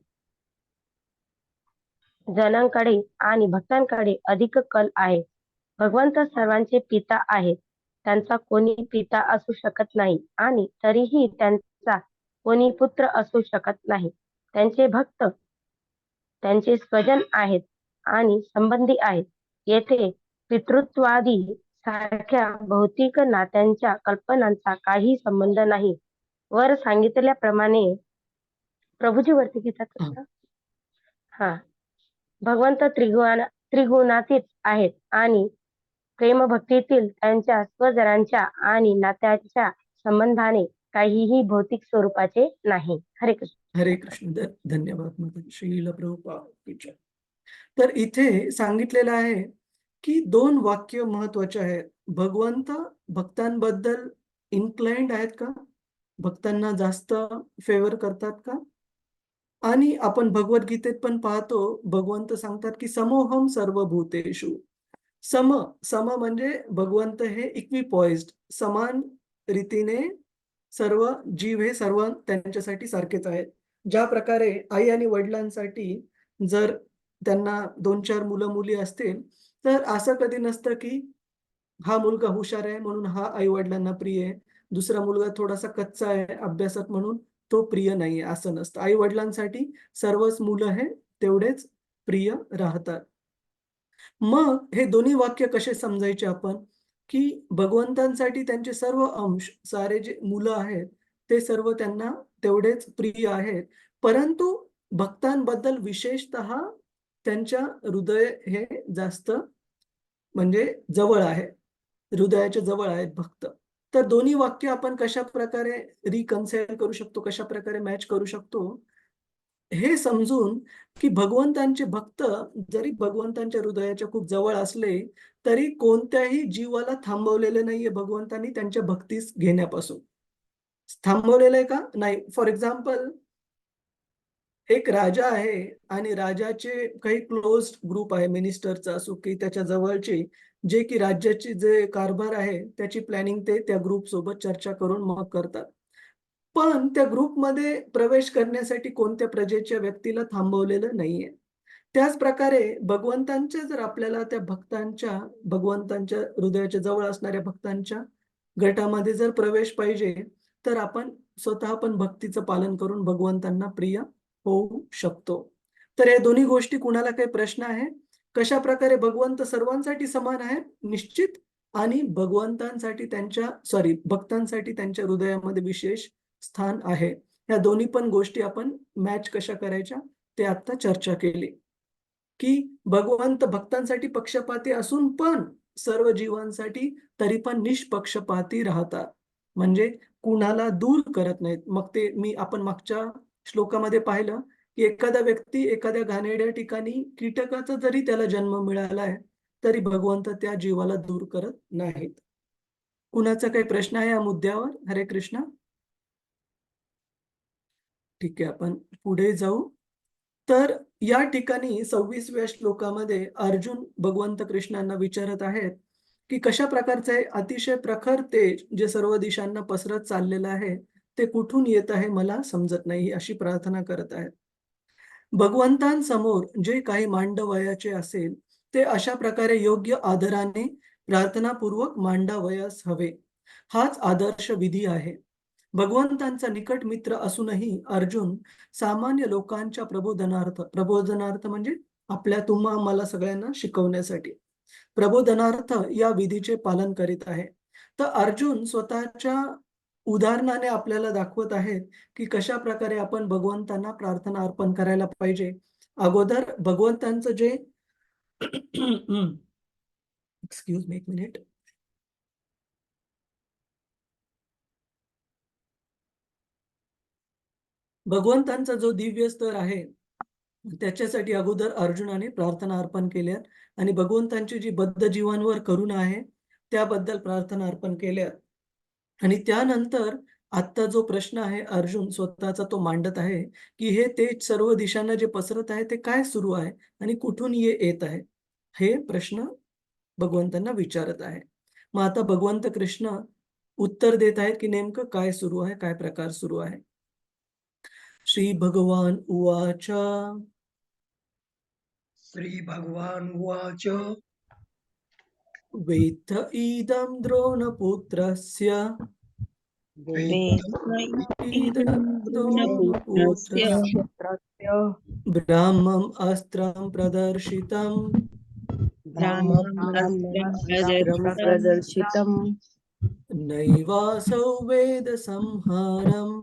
जनांकडे आणि भक्तांकडे अधिक कल आहे. भगवंत सर्वांचे पिता आहेत. त्यांचा कोणी पिता असू शकत नाही आणि तरीही त्यांचा कोणी पुत्र असू शकत नाही. त्यांचे भक्त त्यांचे स्वजन आहेत आणि संबंधी आहेत. येथे पितृत्वादी सारख्या भौतिक नात्यांच्या कल्पनांचा काही संबंध नाही. वर सांगितल्याप्रमाणे प्रभूजी वरती घेतात का? हा. भगवंत त्रिगुणातीत आहेत आणि प्रेमभक्तीतील त्यांच्या स्वजनांच्या आणि नात्याच्या संबंधाने काहीही भौतिक स्वरूपाचे नाही. हरे कृष्ण. हरे कृष्ण. धन्यवाद माताजी. श्रील प्रभुपाद. तर इथे सांगितलेलं आहे की 2 वाक्य महत्वाचे आहेत. भगवंत भक्तांबद्दल इन्क्लाइंड आहेत का? भक्तांना जास्त फेवर करतात का? आणि आपण भगवद्गीतेत पण पाहतो, भगवंत सांगतात की समोहम सर्वभूतेषु. सम सम म्हणजे भगवंत हे इक्विपॉइज्ड, समान रीतीने सर्व जीव हे सर्व त्यांच्यासाठी सारखेच आहेत. ज्या प्रकारे आई आणि वडिलांसाठी जर त्यांना 2-4 मुलं-मुली असतील, तर असं कधी नसतं की हा मुलगा हुशार आहे म्हणून हा आई-वडिलांना प्रिय आहे. दुसरा मुलगा थोडासा कच्चा आहे अभ्यासात म्हणून तो प्रिय नाहीये, असं नसतं. आई-वडिलांसाठी सर्वच मुलं हे तेवढेच प्रिय राहतात. मग हे दोन्ही वाक्य कसे समजायचे आपण, की भगवंतांसाठी त्यांचे सर्व अंश, सारे जे मुलं आहेत, ते सर्व त्यांना तेवढेच प्रिय आहेत. परंतु भक्तांबद्दल विशेषतः त्यांच्या हृदय हे जास्त म्हणजे जवळ आहे. हृदयाच्या जवळ आहेत भक्त. तर दोन्ही वाक्य आपण कशाप्रकारे रिकन्साइल करू शकतो, कशाप्रकारे मॅच करू शकतो, हे समजून, की भगवंतांचे भक्त जरी भगवंतांच्या हृदयाच्या खूप जवळ असले, तरी कोणत्याही जीवाला थांबवलेलं नाहीये भगवंतांनी त्यांच्या भक्तीस घेण्यापासून. थांबवलेलं आहे का? नाही. फॉर एक्झाम्पल एक राजा आहे आणि राजाचे काही क्लोज्ड ग्रुप आहे मिनिस्टरचा असो की त्याच्या जवळचे, जे की राज्याची जे कारभार आहे त्याची प्लॅनिंग ते त्या ग्रुप सोबत चर्चा करून मग करतात. पण त्या ग्रुपमध्ये प्रवेश करण्यासाठी कोणत्या प्रजेच्या व्यक्तीला थांबवलेलं नाहीये. त्याच प्रकारे भगवंतांच्या जर आपल्याला त्या भक्तांच्या, भगवंतांच्या हृदयाच्या जवळ असणाऱ्या भक्तांच्या गटामध्ये जर प्रवेश पाहिजे, तर आपण स्वतः पण भक्तीचं पालन करून भगवंतांना प्रिय होऊ शकतो. तर या दोन्ही गोष्टी कुणाला काही प्रश्न आहे? कशाप्रकारे भगवंत सर्वांसाठी समान आहेत? निश्चित. आणि भगवंतांसाठी भक्तांसाठी त्यांच्या हृदयामध्ये विशेष स्थान आहे. ह्या दोन्ही पण गोष्टी आपण मॅच कशा करायच्या ते आता चर्चा केली. की भगवंत भक्तांसाठी पक्षपाती असून पण सर्व जीवांसाठी तरी पण निष्पक्षपाती राहतात. म्हणजे कुणाला दूर करत नाहीत. मग ते आपण मागच्या श्लोकामध्ये पाहिलं, की एखादा व्यक्ती एखाद्या घाणेरड्या ठिकाणी कीटकाचा जरी त्याला जन्म मिळाला आहे, तरी भगवंत त्या जीवाला दूर करत नाहीत. कुणाचा काही प्रश्न आहे या मुद्द्यावर? हरे कृष्ण. ठीक आहे, आपण पुढे जाऊ. तर या ठिकाणी 26व्या श्लोकामध्ये अर्जुन भगवंत कृष्णांना विचारत आहेत, की कशा प्रकारचं आहे अतिशय प्रखर तेज जे सर्व दिशांना पसरत चाललेलं आहे, ते कुठून येत आहे मला समजत नाही, अशी प्रार्थना करत आहेत. भगवंतांसमोर जे काही मांडावयाचे असेल, ते अशा प्रकारे योग्य आदराने प्रार्थनापूर्वक मांडावयास हवे. हाच आदर्श विधी आहे. भगवंतांचा निकट मित्र असूनही अर्जुन सामान्य लोकांच्या प्रबोधनार्थ म्हणजे तुम्हा आम्हाला सगळ्यांना शिकवण्यासाठी प्रबोधनार्थ या विधीचे पालन करीत आहे. तर अर्जुन स्वतःच्या उदाहरणाने आपल्याला दाखवत आहेत, की कशा प्रकारे आपण भगवंतांना प्रार्थना अर्पण करायला पाहिजे. अगोदर भगवंतांचं जे एक्सक्यूज मी एक मिनिट. भगवंतांचा जो दिव्य स्तर आहे, त्याच्यासाठी अगोदर अर्जुनाने प्रार्थना अर्पण केल्या आणि भगवंतांची जी बद्ध जीवांवर करुणा आहे, त्याबद्दल प्रार्थना अर्पण केल्या. आणि त्यानंतर आत्ता जो प्रश्न आहे अर्जुन स्वतःचा तो मांडत आहे, की हे तेज सर्व दिशांना जे पसरत आहे, ते काय सुरू आहे आणि कुठून येत आहे? हे प्रश्न भगवंतांना विचारत आहे. मग आता भगवंत कृष्ण उत्तर देत आहेत, की नेमकं काय सुरू आहे, काय प्रकार सुरू आहे. श्री भगवान उवाच. श्री भगवान उवाच. वेत्थ इदं द्रोणपुत्रस्य इदं द्रोणपुत्रस्य ब्राह्मम् अस्त्रं प्रदर्शितं प्रदर्शितं नैवासौ वेद संहारम्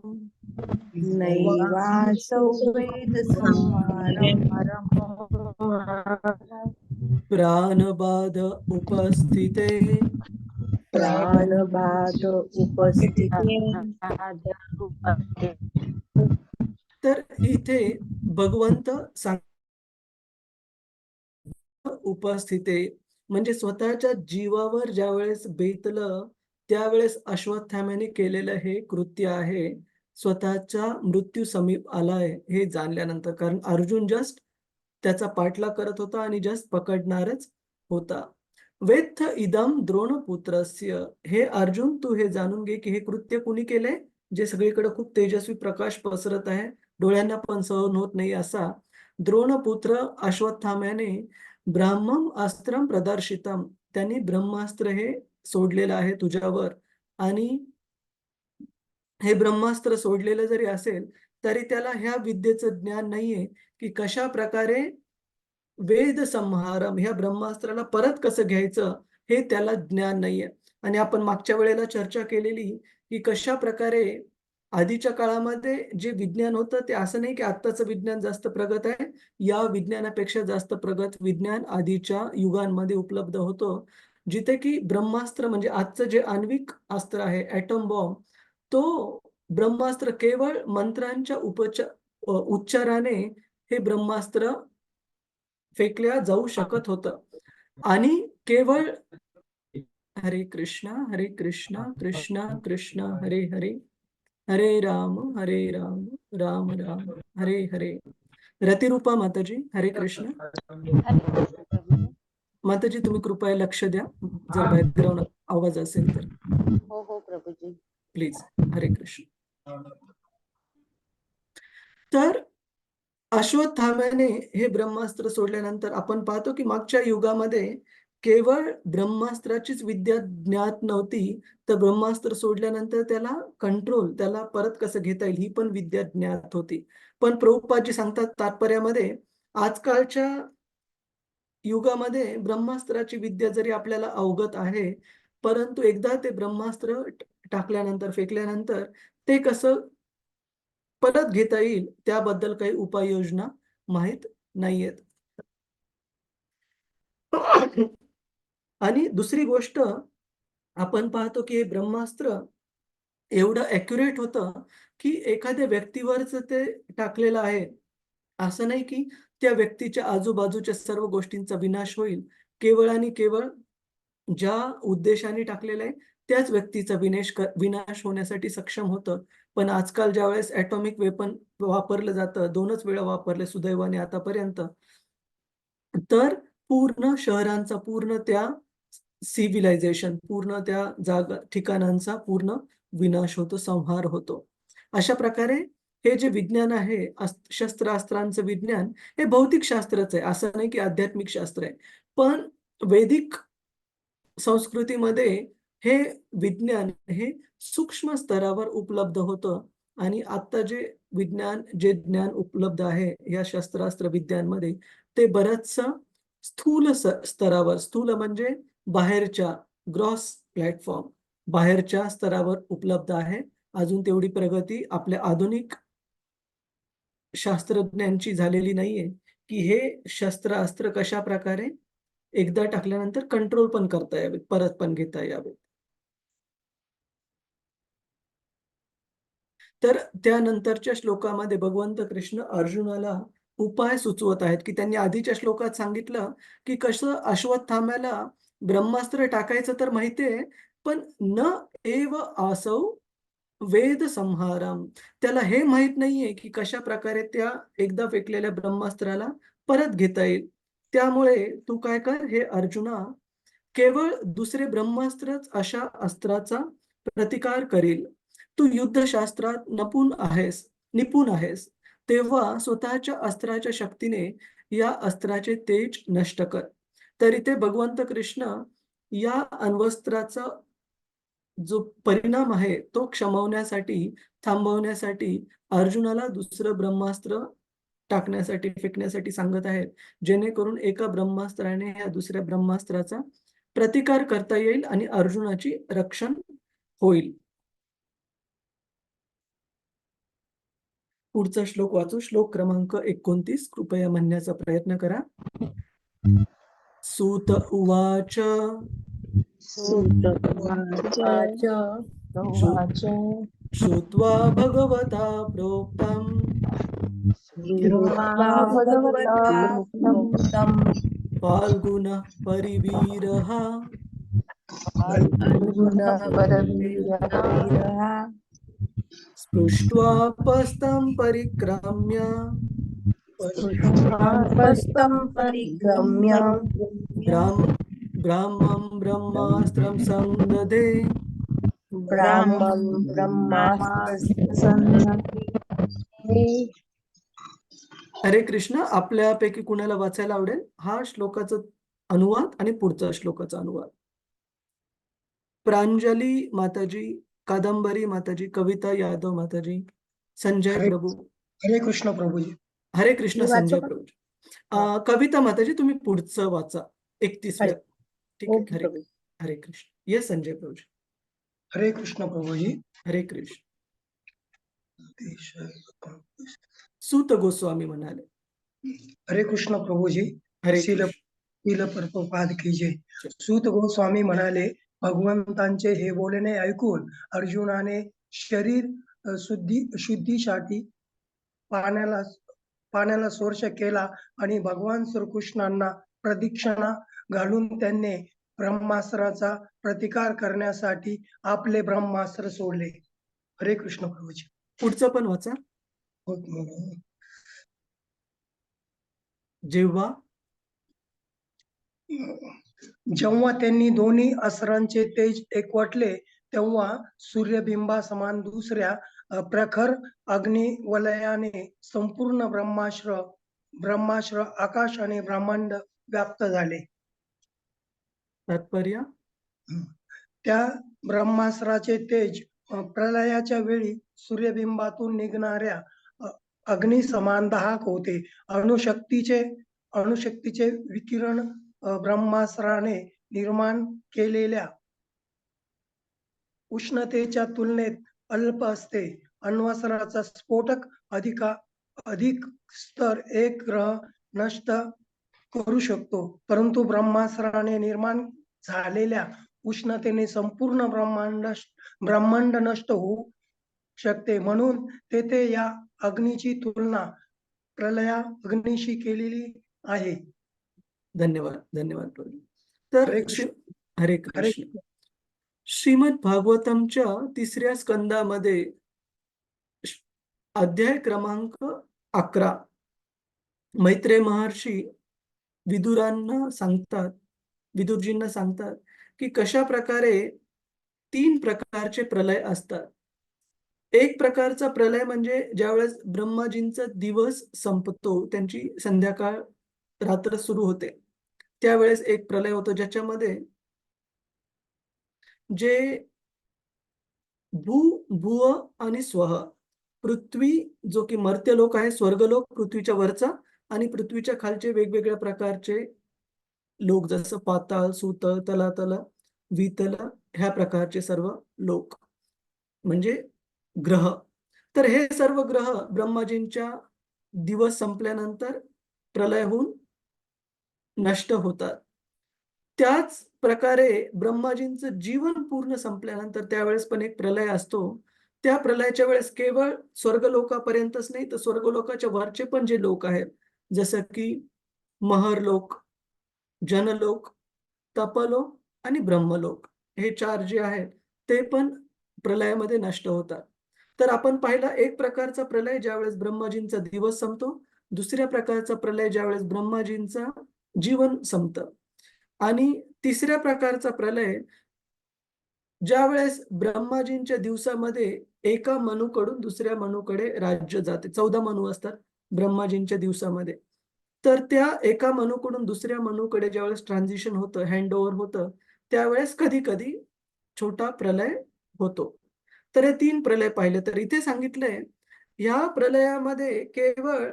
नैवासौ वेदसंहारम् प्राणबाध उपस्थिते प्राणबाध उपस्थिते. तर इथे भगवंत उपस्थिते म्हणजे स्वतःच्या जीवावर ज्यावेळेस बेतलं त्यावेळेस अश्वत्थाम्याने केलेलं हे कृत्य आहे. स्वतःचा मृत्यू समीप आलाय हे जाणल्यानंतर, कारण अर्जुन जस्ट त्याचा पाठलाग करत होता आणि जस्ट पकडणारच होता. वेत्थ इदम द्रोणपुत्रस्य, हे अर्जुन तू हे जाणून घे की हे कृत्य कुणी केलंय, जे सगळीकडे खूप तेजस्वी प्रकाश पसरत आहे, डोळ्यांना पण सहन होत नाही असा द्रोणपुत्र अश्वत्थाम्याने ब्राह्मम अस्त्रम प्रदर्शितम, त्यांनी ब्रह्मास्त्र हे सोडलेलं आहे तुझ्यावर. आणि हे ब्रह्मास्त्र सोडलेलं जरी असेल तरी त्याला ह्या विद्येचं ज्ञान नाहीये की कशा प्रकारे वेद संहारम, ह्या ब्रह्मास्त्राला परत कसं घ्यायचं हे त्याला ज्ञान नाहीये. आणि आपण मागच्या वेळेला चर्चा केलेली की कशा प्रकारे आधीच्या काळामध्ये जे विज्ञान होतं ते असं नाही की आत्ताचं विज्ञान जास्त प्रगत आहे, या विज्ञानापेक्षा जास्त प्रगत विज्ञान आधीच्या युगांमध्ये उपलब्ध होतं, जिथे की ब्रह्मास्त्र म्हणजे आजचं जे आण्विक अस्त्र आहे ॲटम बॉम्ब, तो ब्रह्मास्त्र केवळ मंत्रांच्या उच्चाराने हे ब्रह्मास्त्र फेकल्या जाऊ शकत होतं. आणि केवळ हरे कृष्णा कृष्णा कृष्णा हरे हरे, हरे राम राम राम हरे हरे. रतिरूपा माताजी, हरे कृष्ण. माताजी तुम्ही कृपया लक्ष द्या, जर बॅकग्राऊंड आवाज असेल तर हो हो प्रभूजी. प्लीज. हरे कृष्ण. तर अश्वत्थाम्याने हे ब्रह्मास्त्र सोडल्यानंतर आपण पाहतो की मागच्या युगामध्ये केवळ ब्रह्मास्त्राचीच विद्या ज्ञात नव्हती, तर ब्रह्मास्त्र सोडल्यानंतर त्याला कंट्रोल, त्याला परत कसं घेता येईल ही पण विद्या ज्ञात होती. पण प्रभुपादजी सांगतात तात्पर्यामध्ये, आजकालच्या युगामध्ये ब्रह्मास्त्राची विद्या जरी आपल्याला अवगत आहे, परंतु एकदा ते ब्रह्मास्त्र टाकल्यानंतर, फेकल्यानंतर ते कसं परत घेता येईल त्याबद्दल काही उपाययोजना माहित नाहीयेत. आणि दुसरी गोष्ट आपण पाहतो की हे ब्रह्मास्त्र एवढं ॲक्युरेट होतं की एखाद्या व्यक्तीवरच ते टाकलेलं आहे. असं नाही की त्या व्यक्तीच्या आजूबाजूच्या सर्व गोष्टींचा विनाश होईल. केवळ आणि केवळ ज्या उद्देशाने टाकलेलं आहे त्याच व्यक्तीचा विनाश होण्यासाठी सक्षम होतं. पण आजकाल ज्यावेळेस ॲटॉमिक वेपन वापरलं जातं, 2च वेळा वापरले सुदैवाने आतापर्यंत, तर पूर्ण शहरांचा, पूर्ण त्या सिव्हिलायझेशन, पूर्ण त्या ठिकाणांचा पूर्ण विनाश होतो, संहार होतो. अशा प्रकारे हे जे विज्ञान आहे, शस्त्रास्त्रांचं विज्ञान, हे भौतिक शास्त्रच आहे. असं नाही की आध्यात्मिक शास्त्र आहे. पण वैदिक संस्कृतीमध्ये हे विज्ञान हे सूक्ष्म स्तरावर उपलब्ध होतं. आणि आता जे ज्ञान उपलब्ध आहे या शस्त्रास्त्र विद्यांमध्ये, ते बरचसं स्थूल स्तरावर, स्थूल म्हणजे बाहेरच्या, ग्रॉस प्लॅटफॉर्म, बाहेरच्या स्तरावर उपलब्ध आहे. अजून तेवढी प्रगती आपल्या आधुनिक शास्त्रज्ञांची झालेली नाहीये की हे शस्त्रास्त्र कशा प्रकारे एकदा टाकल्यानंतर कंट्रोल पण करता यावेत, परत पण घेता यावेत. तर त्यानंतरच्या श्लोकामध्ये भगवंत कृष्ण अर्जुनाला उपाय सुचवत आहेत की त्यांनी आधीच्या श्लोकात सांगितलं की कसं अश्वत्थाम्याला ब्रह्मास्त्र टाकायचं तर माहितीये, पण न एव आसौ वेद संहारम, त्याला हे माहित नाहीये की कशा प्रकारे त्या एकदा फेकलेल्या ब्रह्मास्त्राला परत घेता येईल. त्यामुळे तू काय कर हे अर्जुना, केवळ दुसरे ब्रह्मास्त्रच अशा अस्त्राचा प्रतिकार करेल. तू युद्धशास्त्रात निपुण आहेस, तेव्हा स्वतःच्या अस्त्राच्या शक्तीने या अस्त्राचे तेज नष्ट कर. तर इथे भगवंत कृष्ण या अण्वस्त्राचा जो परिणाम आहे तो क्षमवण्यासाठी, थांबवण्यासाठी अर्जुनाला दुसरं ब्रह्मास्त्र टाकण्यासाठी, फेकण्यासाठी सांगत आहेत, जेणेकरून एका ब्रह्मास्त्राने या दुसऱ्या ब्रह्मास्त्राचा प्रतिकार करता येईल आणि अर्जुनाची रक्षण होईल. पुढचा श्लोक वाचू. श्लोक क्रमांक 29 कृपया म्हणण्याचा प्रयत्न करा. सूत उवाच सूत उवाच श्रुत्वा भगवता प्रोक्तम् श्रुत्वा भगवता प्रोक्तम् फाल्गुनः परिवीरः स्पृष्ट्वा पस्तं परिक्रम्य परिक्रम्य ब्राह्मं ब्रह्मास्त्रं संदधे ब्राह्मं ब्रह्मास्त्र हरे कृष्ण. आपल्यापैकी कुणाला वाचायला आवडेल हा श्लोकाचा अनुवाद आणि पुढचा श्लोकाचा अनुवाद? प्रांजली माताजी, कादंबरी माताजी, कविता यादव माताजी, संजय हरे प्रभू. हरे कृष्ण प्रभुजी. हरे कृष्ण मी वाचू संजय का? प्रभू. कविता माताजी तुम्ही पुढचं वाचा 31व्या. ठीक आहे. ओके हरे प्रभू. हरे कृष्ण. येस संजय प्रभू. हरे कृष्ण प्रभुजी. हरे कृष्ण. सूत गोस्वामी म्हणाले, हरे कृष्ण प्रभुजी. हरे शील कृष्ण. शील प्रभुपाद की जय. सूत गोस्वामी म्हणाले, भगवंतांचे हे बोलणे ऐकून अर्जुनाने शरीर शुद्धीसाठी पाण्याला स्पर्श केला आणि भगवान श्रीकृष्णांना प्रदक्षिणा घालून त्यांनी ब्रह्मास्त्राचा प्रतिकार करण्यासाठी आपले ब्रह्मास्त्र सोडले. हरे कृष्ण प्रभुजी. पुढचं पण वाचा. जेव्हा जेव्हा त्यांनी दोन्ही अस्त्रांचे तेज एकवटले तेव्हा सूर्यबिंबासमान दुसऱ्या प्रखर अग्निवलयाने संपूर्ण ब्रह्मास्त्र आकाश आणि ब्रह्मांड व्याप्त झाले. तात्पर्य त्या ब्रह्मास्त्राचे तेज प्रलयाच्या वेळी सूर्यबिंबातून निघणाऱ्या अग्नी समान दाहक होते. अणुशक्तीचे विकिरण ब्रह्मास्त्राने निर्माण केलेल्या उष्णतेच्या तुलनेत अल्प असते. अण्वस्त्राचा स्फोटक अधिक स्तर एक ग्रह नष्ट करू शकतो, परंतु ब्रह्मास्त्राने निर्माण झालेल्या उष्णतेने संपूर्ण ब्रह्मांड नष्ट होऊ शकते. म्हणून तेथे या अग्नीची तुलना प्रलया अग्नीशी केलेली आहे. धन्यवाद. धन्यवाद प्रभू. तर हरे कृष्ण. हरे हरे कृष्ण. श्रीमद भागवतमच्या 3ऱ्या स्कंदामध्ये अध्याय क्रमांक 11 मैत्रेय महर्षी विदुरजींना सांगतात की कशा प्रकारे 3 प्रकारचे प्रलय असतात. एक प्रकारचा प्रलय म्हणजे ज्यावेळेस ब्रह्माजींचा दिवस संपतो, त्यांची संध्याकाळ रात्र सुरू होते, त्यावेळेस एक प्रलय होतो ज्याच्यामध्ये जे भुव आणि स्वह, पृथ्वी जो की मर्त्यलोक आहे, स्वर्गलोक पृथ्वीच्या वरचा, आणि पृथ्वीच्या खालचे वेगवेगळ्या प्रकारचे लोक जसं पाताळ, सुतल, तलातल, वितल ह्या प्रकारचे सर्व लोक म्हणजे ग्रह. तर हे सर्व ग्रह ब्रह्माजींच्या दिवस संपल्यानंतर प्रलय होऊन नष्ट होतात. त्याच प्रकारे ब्रह्माजींचं जीवन पूर्ण संपल्यानंतर त्यावेळेस पण एक प्रलय असतो. त्या प्रलयाच्या वेळेस केवळ स्वर्गलोकापर्यंतच नाही तर स्वर्गलोकाच्या वरचे पण जे लोक आहेत जसं की महरलोक, जनलोक, तपलोक आणि ब्रह्मलोक, हे 4 जे आहेत ते पण प्रलयामध्ये नष्ट होतात. तर आपण पाहिला एक प्रकारचा प्रलय ज्यावेळेस ब्रह्माजींचा दिवस संपतो, दुसऱ्या प्रकारचा प्रलय ज्यावेळेस ब्रह्माजींचा जीवन संपतं, आणि तिसऱ्या प्रकारचा प्रलय ज्यावेळेस ब्रह्माजींच्या दिवसामध्ये एका मनूकडून दुसऱ्या मनूकडे राज्य जाते. 14 मनू असतात ब्रह्माजींच्या दिवसामध्ये. तर त्या एका मनूकडून दुसऱ्या मनूकडे ज्यावेळेस ट्रान्झिशन होतं, हँडओव्हर होतं, त्यावेळेस कधी-कधी छोटा प्रलय होतो. तर हे 3 प्रलय पाहिले. तर इथे सांगितलंय ह्या प्रलयामध्ये केवळ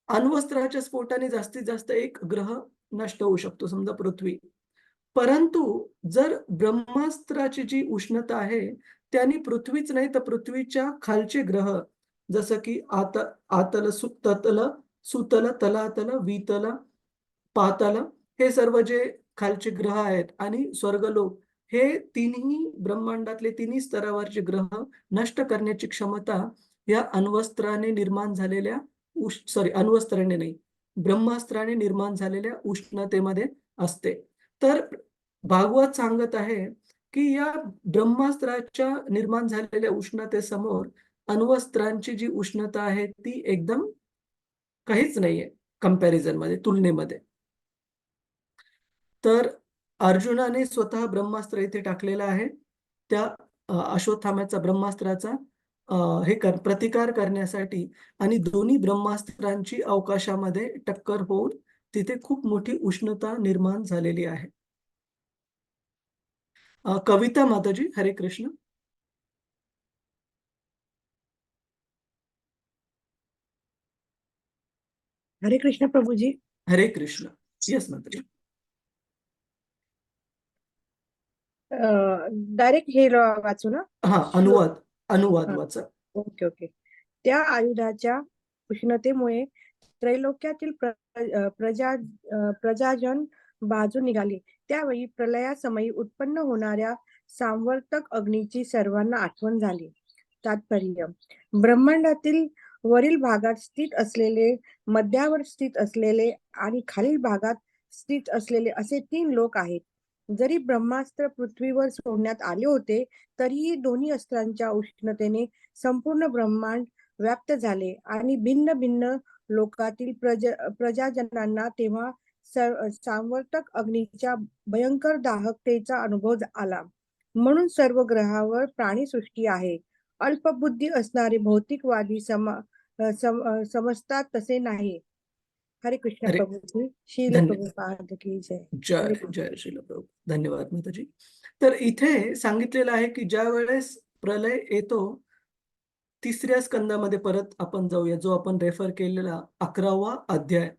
अण्वस्त्राच्या स्फोटाने जास्तीत जास्त एक ग्रह नष्ट होऊ शकतो, समजा पृथ्वी. परंतु जर ब्रह्मास्त्राची जी उष्णता आहे त्याने पृथ्वीच नाही तर पृथ्वीच्या खालचे ग्रह जसं की आतल, सुतल, तलातल, वितल, पाताल हे सर्व जे खालचे ग्रह आहेत आणि स्वर्गलोक, हे तिन्ही ब्रह्मांडातले तिन्ही स्तरावरचे ग्रह नष्ट करण्याची क्षमता या अण्वस्त्राने निर्माण झालेल्या अण्वस्त्राने नाही, ब्रह्मास्त्राने निर्माण झालेल्या उष्णतेमध्ये असते. तर भागवत सांगत आहे की या ब्रह्मास्त्राच्या निर्माण झालेल्या उष्णतेसमोर अण्वस्त्रांची जी उष्णता आहे ती एकदम काहीच नाहीये कंपॅरिझन मध्ये, तुलनेमध्ये. तर अर्जुनाने स्वतः ब्रह्मास्त्र इथे टाकलेलं आहे. त्या अश्वत्थाम्याचा ब्रह्मास्त्राचा प्रतिकार करण्यासाठी आणि दोन्ही ब्रह्मास्त्रांची अवकाशामध्ये टक्कर होऊन तिथे खूप मोठी उष्णता निर्माण झालेली आहे. कविता माताजी, हरे कृष्ण. हरे कृष्ण प्रभूजी. हरे कृष्ण. येस माताजी. डायरेक्ट हे वाचू ना? हा, अनुवाद हा. वाचा. Okay okay. त्या आयुधाच्या उष्णतेमुळे त्रैलोक्यातील प्रजाजन बाजू निघाले. त्यावेळी प्रलयासमयी उत्पन्न होणाऱ्या सांवर्तक अग्नीची सर्वांना आठवण झाली. तात्पर्य: ब्रह्मांडातील वरील भागात स्थित असलेले, मध्यावर स्थित असलेले आणि खालील भागात स्थित असलेले असे 3 लोक आहेत. जरी ब्रह्मास्त्र पृथ्वीवर सोडण्यात आले होते, तरीही दोन्ही अस्त्रांच्या उष्णतेने संपूर्ण ब्रह्मांड व्याप्त झाले आणि भिन्न भिन्न लोकातील प्रजाजनांना तेव्हा सांवर्तक अग्नीच्या भयंकर दाहकतेचा अनुभव आला. म्हणून सर्व ग्रहावर प्राणीसृष्टी आहे. अल्पबुद्धी असणारे भौतिकवादी समजतात तसे नाही. हरे कृष्ण हरे प्रभूजी. शील धन्य प्रभुपाद की जय. जय जय श्रील प्रभू. धन्यवाद माताजी. तर इथे सांगितलेलं आहे की ज्या वेळेस प्रलय येतो, 3ऱ्या स्कंदामध्ये परत आपण जाऊया, जो आपण रेफर केलेला 11वा अध्याय.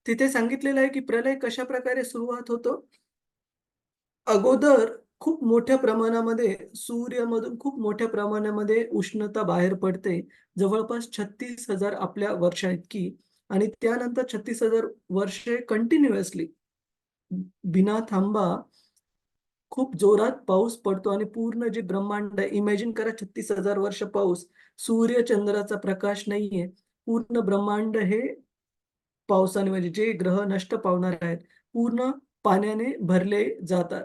तिथे सांगितलेलं आहे की प्रलय कशा प्रकारे सुरुवात होतो. अगोदर खूप मोठ्या प्रमाणामध्ये सूर्यामधून खूप मोठ्या प्रमाणामध्ये उष्णता बाहेर पडते, जवळपास 36,000 आपल्या वर्षा इतकी. आणि त्यानंतर 36,000 वर्षे कंटिन्युअसली बिना थांबा खूप जोरात पाऊस पडतो आणि पूर्ण जे ब्रह्मांड आहे, इमॅजिन करा 36,000 वर्ष पाऊस, सूर्य चंद्राचा प्रकाश नाहीये, पूर्ण ब्रह्मांड हे पावसाने, म्हणजे जे ग्रह नष्ट पावणार आहेत, पूर्ण पाण्याने भरले जातात.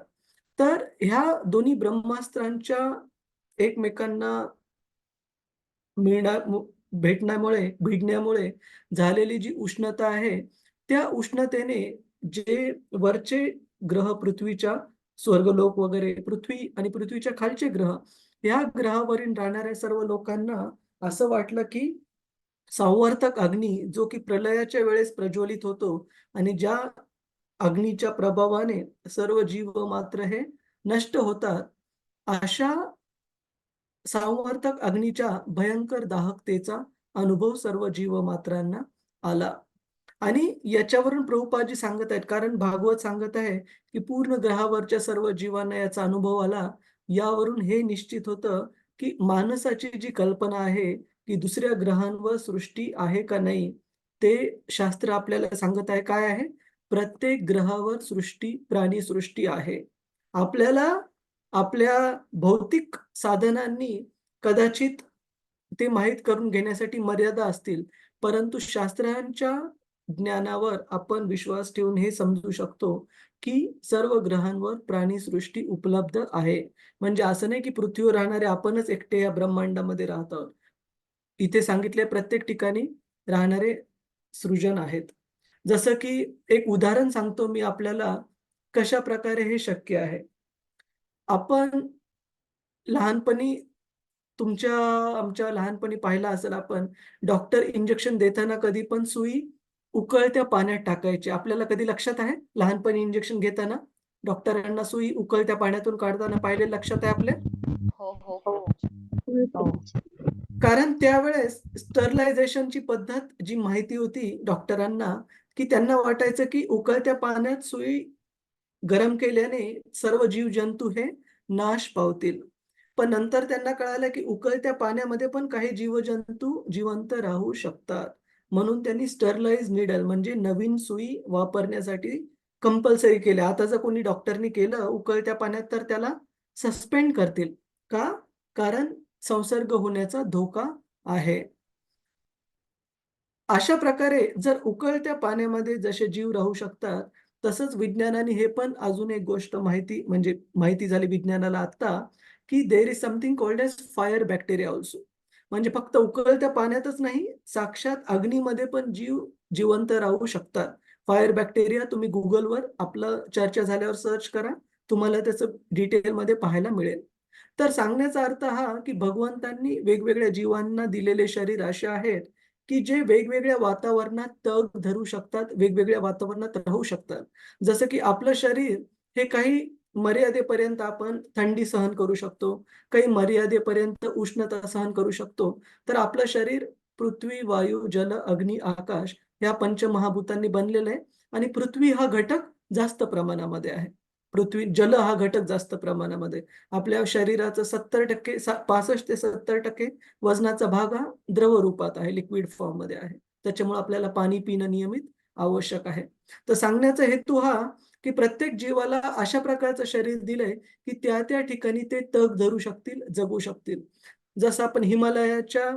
तर ह्या दोन्ही ब्रह्मास्त्रांच्या एकमेकांना भिडण्यामुळे झालेली जी उष्णता आहे, त्या उष्णतेने जे वरचे ग्रह पृथ्वीच्या स्वर्गलोक वगैरे, पृथ्वी आणि पृथ्वीच्या खालचे ग्रह, या ग्रहावरील राहणाऱ्या सर्व लोकांना असं वाटलं की संवर्तक अग्नी, जो की प्रलयाच्या वेळेस प्रज्वलित होतो आणि ज्या अग्नीच्या प्रभावाने सर्व जीव मात्र हे नष्ट होतात, अशा संवर्तक अग्नीच्या भयंकर दाहकतेचा अनुभव सर्व जीवमात्रांना आला. आणि याच्यावरून प्रभुपादजी सांगत आहेत, कारण भागवत सांगत आहे की पूर्ण ग्रहावरच्या सर्व जीवांना याचा अनुभव आला. यावरून हे निश्चित होतं की माणसाची जी कल्पना आहे की दुसऱ्या ग्रहांवर सृष्टी आहे का नाही, ते शास्त्र आपल्याला सांगत आहे. काय आहे? प्रत्येक ग्रहावर प्राणी सृष्टी आहे. आपल्याला आपल्या भौतिक साधनांनी कदाचित ते माहीत करून घेण्यासाठी मर्यादा असतील, परंतु शास्त्रांच्या ज्ञानावर आपण विश्वास ठेवून हे समजू शकतो की सर्व ग्रहांवर प्राणीसृष्टी उपलब्ध आहे. म्हणजे असं नाही की पृथ्वीवर राहणारे आपणच एकटे या ब्रह्मांडामध्ये राहत आहोत. इथे सांगितले प्रत्येक ठिकाणी राहणारे सृजन आहेत. जसं की एक उदाहरण सांगतो मी आपल्याला, कशा प्रकारे हे शक्य आहे. आपण लहानपणी आमच्या लहानपणी पाहिलं असेल आपण, डॉक्टर इंजेक्शन देताना कधी पण सुई उकळत्या पाण्यात टाकायची. आपल्याला कधी लक्षात आहे? लहानपणी इंजेक्शन घेताना डॉक्टरांना सुई उकळत्या पाण्यातून काढताना पाहिले, लक्षात आहे आपल्या? हो हो हो. कारण त्यावेळेस स्टरलायझेशनची पद्धत जी माहिती होती डॉक्टरांना, की त्यांना वाटायचं की उकळत्या पाण्यात सुई गरम केल्याने सर्व जीवजंतू हे नाश पावतील. पण नंतर त्यांना कळालं की उकळत्या पाण्यामध्ये पण काही जीवजंतू जिवंत राहू शकतात. म्हणून त्यांनी स्टरलाइज नीडल म्हणजे नवीन सुई वापरण्यासाठी कंपल्सरी केलं. आता जर कोणी डॉक्टरनी केलं उकळत्या पाण्यात, तर त्याला सस्पेंड करतील. का? कारण संसर्ग होण्याचा धोका आहे. अशा प्रकारे जर उकळत्या पाण्यामध्ये जसे जीव राहू शकतात, तसंच विज्ञानाने हे पण अजून एक गोष्ट माहिती झाली विज्ञानाला आता, की there is something called as fire bacteria also. म्हणजे फक्त उकळत्या पाण्यातच नाही, साक्षात अग्नीमध्ये पण जीव जिवंत राहू शकतात. फायर बॅक्टेरिया तुम्ही गुगलवर आपलं चर्चा झाल्यावर सर्च करा, तुम्हाला त्याचं डिटेलमध्ये पाहायला मिळेल. तर सांगण्याचा अर्थ हा, की भगवंतांनी वेगवेगळ्या जीवांना दिलेले शरीर असे आहेत, की जे वेगवेगळ्या वातावरणात तग धरू शकतात, वेगवेगळ्या वातावरणात राहू शकतात. जसं की आपलं शरीर हे काही मर्यादेपर्यंत आपण थंडी सहन करू शकतो, काही मर्यादेपर्यंत उष्णता सहन करू शकतो. तर आपलं शरीर पृथ्वी, वायू, जल, अग्नी, आकाश या पंचमहाभूतांनी बनलेलं आहे आणि पृथ्वी हा घटक जास्त प्रमाणामध्ये आहे. जल हा घटक जास्त प्रमाणामध्ये. आपल्या शरीराचं 70% 65 ते 70% वजनाचा भाग हा द्रव रूपात आहे, लिक्विड फॉर्ममध्ये आहे. त्याच्यामुळे आपल्याला पाणी पिणं नियमित आवश्यक आहे. तर सांगण्याचा हेतू हा, की प्रत्येक जीवाला अशा प्रकारचं शरीर दिलंय, की त्या ठिकाणी ते तग धरू शकतील, जगू शकतील. जसं आपण हिमालयाच्या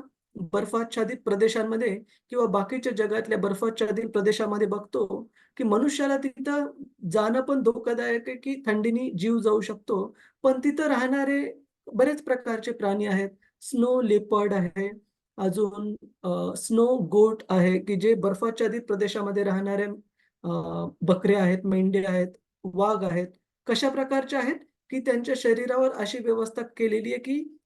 बर्फाच्छादित प्रदेशांमध्ये किंवा बाकीच्या जगातल्या बर्फाच्छादित प्रदेशामध्ये बघतो, की मनुष्याला तिथं जाणं पण धोकादायक आहे, की थंडीने जीव जाऊ शकतो. पण तिथं राहणारे बरेच प्रकारचे प्राणी आहेत. स्नो लेपर्ड आहे. अजून स्नो गोट आहे, की जे बर्फाच्छादित प्रदेशामध्ये राहणाऱ्या बकऱ्या आहेत, मेंढ्या आहेत, वाघ आहेत. कशा प्रकारच्या आहेत, की त्यांच्या शरीरावर अशी व्यवस्था केलेली आहे, की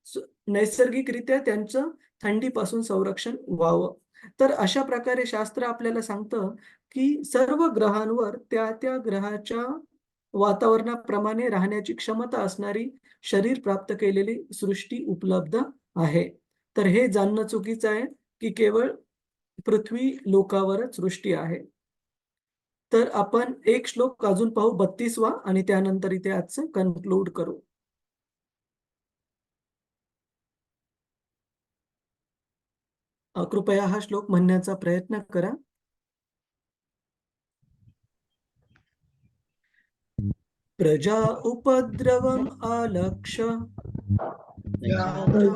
नैसर्गिकरित्या त्यांचं थंडीपासून संरक्षण व्हावं. तर अशा प्रकारे शास्त्र आपल्याला सांगतं, की सर्व ग्रहांवर त्या ग्रहाच्या वातावरणाप्रमाणे राहण्याची क्षमता असणारी शरीर प्राप्त केलेली सृष्टी उपलब्ध आहे. तर हे जाणणं चुकीचं आहे, की केवळ पृथ्वी लोकावरच सृष्टी आहे. तर आपण एक श्लोक अजून पाहू 32वा आणि त्यानंतर इथे आजचं कन्क्लूड करू. कृपया हा श्लोक म्हणण्याचा प्रयत्न करा. प्रजा उपद्रवम् आलक्ष्य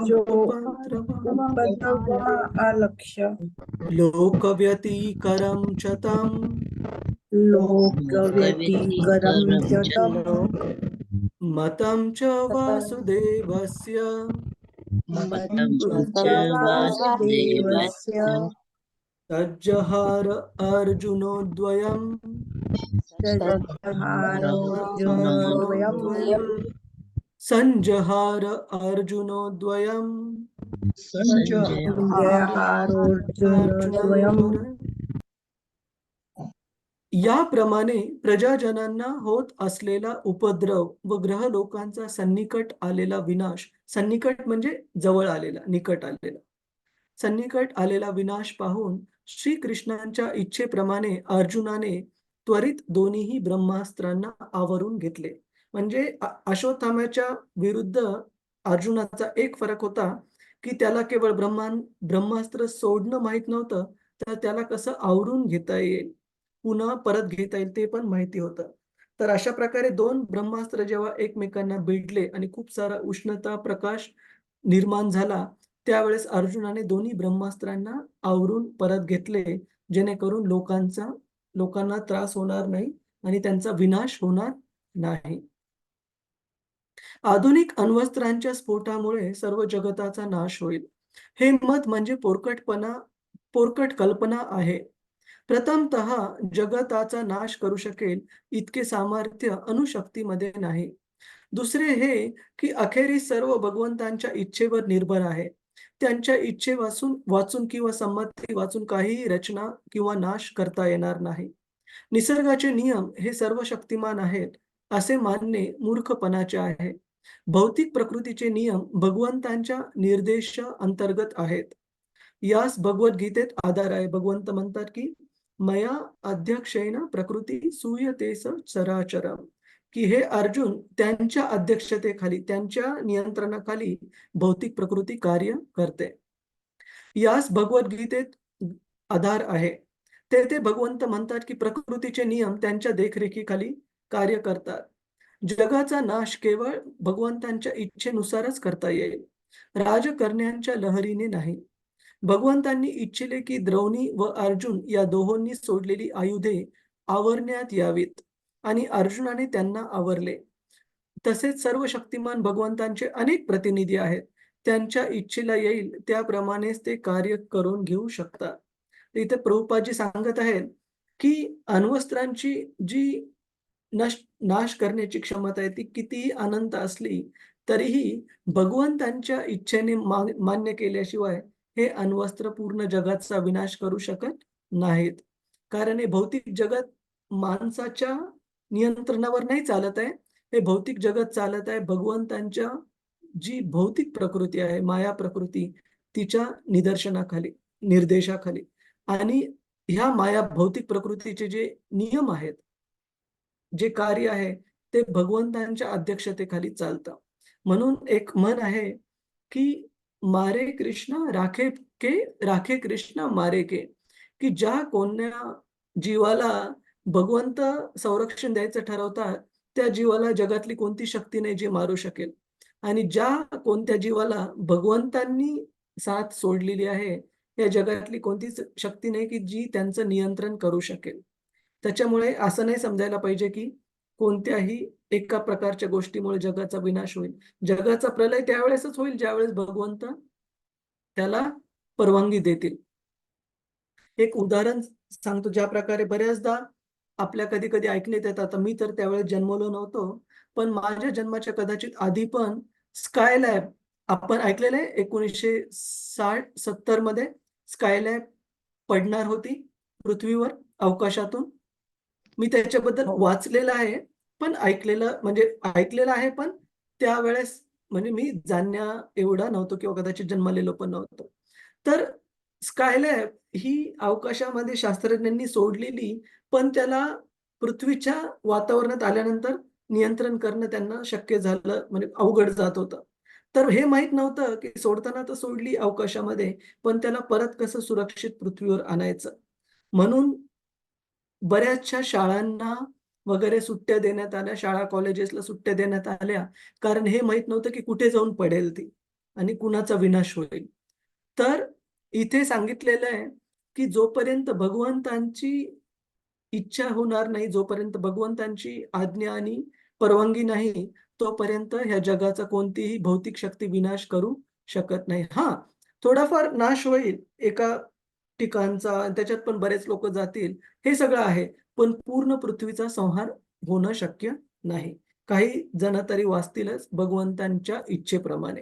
जो उपद्रवम् आलक्ष्य लोकव्यतिकरं च तम् लोकव्यतिकरं च तं मतं च वासुदेवस्य मतं च वासुदेवस्य तज्जहार अर्जुनोद्वयम् तदहारोऽर्जुनोद्वयम् संजहार अर्जुनोद्वयम् सञ्जहारोऽर्जुनोद्वयम् याप्रमाणे प्रजाजनांना होत असलेला उपद्रव व ग्रह लोकांचा सन्निकट आलेला विनाश, सन्निकट म्हणजे जवळ आलेला, निकट आलेला, सन्निकट आलेला विनाश पाहून श्रीकृष्णांच्या इच्छेप्रमाणे अर्जुनाने त्वरित दोन्हीही ब्रह्मास्त्रांना आवरून घेतले. म्हणजे अश्वत्थाम्याच्या विरुद्ध अर्जुनाचा एक फरक होता, की त्याला केवळ ब्रह्मास्त्र सोडणं माहित नव्हतं, तर त्याला कसं आवरून घेता येईल, पुन्हा परत घेता येईल ते पण माहिती होतं. तर अशा प्रकारे 2 ब्रह्मास्त्र जेव्हा एकमेकांना भिडले आणि खूप सारा उष्णता, प्रकाश निर्माण झाला, त्यावेळेस अर्जुनाने दोन्ही ब्रह्मास्त्रांना आवरून परत घेतले, जेणेकरून लोकांना त्रास होणार नाही आणि त्यांचा विनाश होणार नाही. आधुनिक अण्वस्त्रांच्या स्फोटामुळे सर्व जगताचा नाश होईल. हे मत म्हणजे पोरकट कल्पना आहे. प्रथमतः जगताचा नाश करू शकेल इतके सामर्थ्य अणुशक्तीमध्ये नाही. दुसरे हे, की अखेरीस सर्व भगवंतांच्या इच्छेवर निर्भर आहे. त्यांच्या वाचून किंवा संमती वाचून काहीही रचना किंवा नाश करता येणार नाही. निसर्गाचे नियम हे सर्व शक्तिमान आहेत, असे मानणे मूर्खपणाचे आहे. भौतिक प्रकृतीचे नियम भगवंतांच्या निर्देश अंतर्गत आहेत. यास भगवद्गीतेत आधार आहे. भगवंत म्हणतात, की मया अध्यक्षेण प्रकृती सूयतेस चराचरम्, की हे अर्जुन त्यांच्या अध्यक्षतेखाली, त्यांच्या नियंत्रणाखाली भौतिक प्रकृती कार्य करते. यास भगवद्गीतेत आधार आहे. तेथे भगवंत म्हणतात, की प्रकृतीचे नियम त्यांच्या देखरेखीखाली कार्य करतात. जगाचा नाश केवळ भगवंतांच्या इच्छेनुसारच करता येईल, राजकरण्यांच्या लहरीने नाही. भगवंतांनी इच्छिले, की द्रौणी व अर्जुन या दोहोंनी सोडलेली आयुधे आवरण्यात यावीत आणि अर्जुनाने त्यांना आवरले. तसेच सर्व शक्तिमान भगवंतांचे अनेक प्रतिनिधी आहेत. त्यांच्या इच्छेला येईल त्याप्रमाणेच ते कार्य करून घेऊ शकतात. इथे प्रभुपादजी सांगत आहेत, की अण्वस्त्रांची जी नाश करण्याची क्षमता आहे ती कितीही अनंत असली तरीही भगवंतांच्या इच्छेने मान्य केल्याशिवाय हे अण्वस्त्र पूर्ण जगाचा विनाश करू शकत नाहीत. कारण हे भौतिक जगत माणसाच्या नियंत्रणावर नाही चालत आहे. हे भौतिक जगत चालत आहे भगवंतांच्या जी भौतिक प्रकृती आहे, माया प्रकृती तिच्या निदर्शनाखाली, निर्देशाखाली. आणि ह्या माया भौतिक प्रकृतीचे जे नियम आहेत, जे कार्य आहे ते भगवंतांच्या अध्यक्षतेखाली चालतं. म्हणून एक म्हण आहे, की "मारे कृष्ण राखे कृष्ण मारे के." की ज्या कोण्या जीवाला भगवंत संरक्षण द्यायचं ठरवतात, त्या जीवाला जगातली कोणती शक्ती नाही जी मारू शकेल. आणि ज्या कोणत्या जीवाला भगवंतांनी साथ सोडलेली आहे, या जगातली कोणतीच शक्ती नाही की जी त्यांचं नियंत्रण करू शकेल. त्याच्यामुळे असं नाही समजायला पाहिजे की कोणत्याही एका प्रकारच्या गोष्टीमुळे जगाचा विनाश होईल. जगाचा प्रलय त्यावेळेसच होईल ज्यावेळेस भगवंत त्याला परवानगी देतील. एक उदाहरण सांगतो, ज्या प्रकारे बऱ्याचदा आपल्या कधी-कधी ऐकण्यात येतं. आता मी तर त्यावेळेस जन्मलो नव्हतो. पण माझ्या जन्माच्या कदाचित आधी पण स्कायलॅब आपण ऐकलेलं आहे 1960-70 मध्ये स्कायलॅब पडणार होती पृथ्वीवर अवकाशातून. मी त्याच्याबद्दल हो. वाचलेलं आहे, पण ऐकलेलं आहे, पण त्यावेळेस म्हणजे मी जाणण्या एवढा नव्हतो किंवा कदाचित जन्मलेलो पण नव्हतो. तर स्कायलॅब ही अवकाशामध्ये शास्त्रज्ञांनी सोडलेली, पण त्याला पृथ्वीच्या वातावरणात आल्यानंतर नियंत्रण करणं त्यांना शक्य झालं, म्हणजे अवघड जात होतं. तर हे माहीत नव्हतं, की सोडताना तर सोडली अवकाशामध्ये, पण त्याला परत कसं सुरक्षित पृथ्वीवर आणायचं. म्हणून बऱ्याचशा शाळांना वगैरे सुट्ट्या देण्यात आल्या, शाळा कॉलेजेसला सुट्ट्या देण्यात आल्या. कारण हे माहीत नव्हतं, की कुठे जाऊन पडेल ती आणि कुणाचा विनाश होईल. तर इथे सांगितलेलं आहे, की जोपर्यंत भगवंतांची इच्छा होणार नाही, जोपर्यंत भगवंतांची आज्ञा आणि परवानगी नाही, तोपर्यंत ह्या जगाचा कोणतीही भौतिक शक्ती विनाश करू शकत नाही. हां, थोडाफार नाश होईल एका ठिकाणचा आणि त्याच्यात पण बरेच लोकं जातील, हे सगळं आहे. पण पूर्ण पृथ्वीचा संहार होणं शक्य नाही. काही जण तरी वाचतीलच भगवंतांच्या इच्छेप्रमाणे.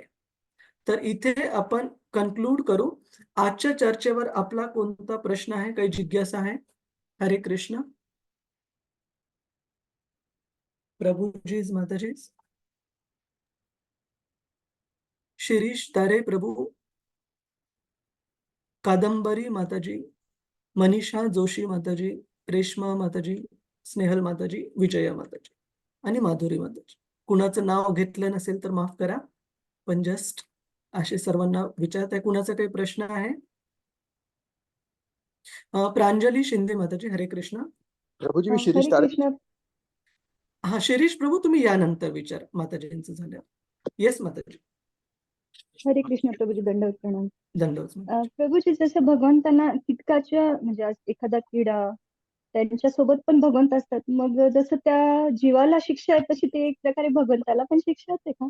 तर इथे आपण कन्क्लूड करू. आजच्या चर्चेवर आपला कोणता प्रश्न आहे? काही जिज्ञासा आहे? हरे कृष्ण. प्रभुजीज, माताजीज. शिरीष तारे प्रभू, कादंबरी माताजी, मनीषा जोशी माताजी, रेश्मा माताजी, स्नेहल माताजी, विजया माताजी आणि माधुरी माताजी. कुणाचं नाव घेतलं नसेल तर माफ करा. पण जस्ट असे सर्वांना विचारत आहे. कुणाचा काही प्रश्न आहे? प्रांजली शिंदे माताजी, हरे कृष्ण. प्रभूजी मी शिरीष हरे तारे कृष्ण. हा, शिरीष प्रभू तुम्ही यानंतर विचार माताजींचं झाल्यावर. येस माताजी, हरे कृष्ण प्रभूजी, दंडवत प्रणाम. दंडवत माताजी. प्रभूजी, जसं भगवंतांना कीटकाच्या म्हणजे आज एखादा किडा त्यांच्यासोबत पण भगवंत असतात, मग जसं त्या जीवाला शिक्षा आहे तशी ते एक प्रकारे भगवंताला पण शिक्षा असते का?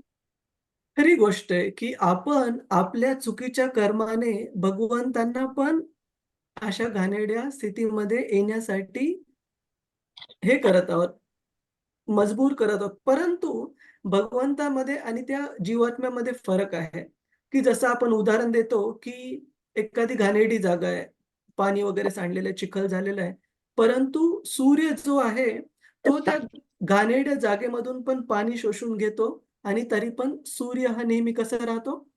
खरी गोष्ट आहे, की आपण आपल्या चुकीच्या कर्माने भगवंतांना पण अशा घाणेरड्या स्थितीमध्ये येण्यासाठी हे करत आहोत, मजबूर करत आहोत. परंतु भगवंतामध्ये आणि त्या जीवात्म्यामध्ये फरक आहे, की जसं आपण उदाहरण देतो, की एखादी घाणेरडी जागा आहे, पाणी वगैरे सांडलेलं आहे, चिखल झालेलं आहे. परंतु सूर्य जो आहे, तो त्या घाणेरड्या जागेमधून पण पाणी शोषून घेतो आणि तरी पण सूर्य हा नेहमी कसा राहतो?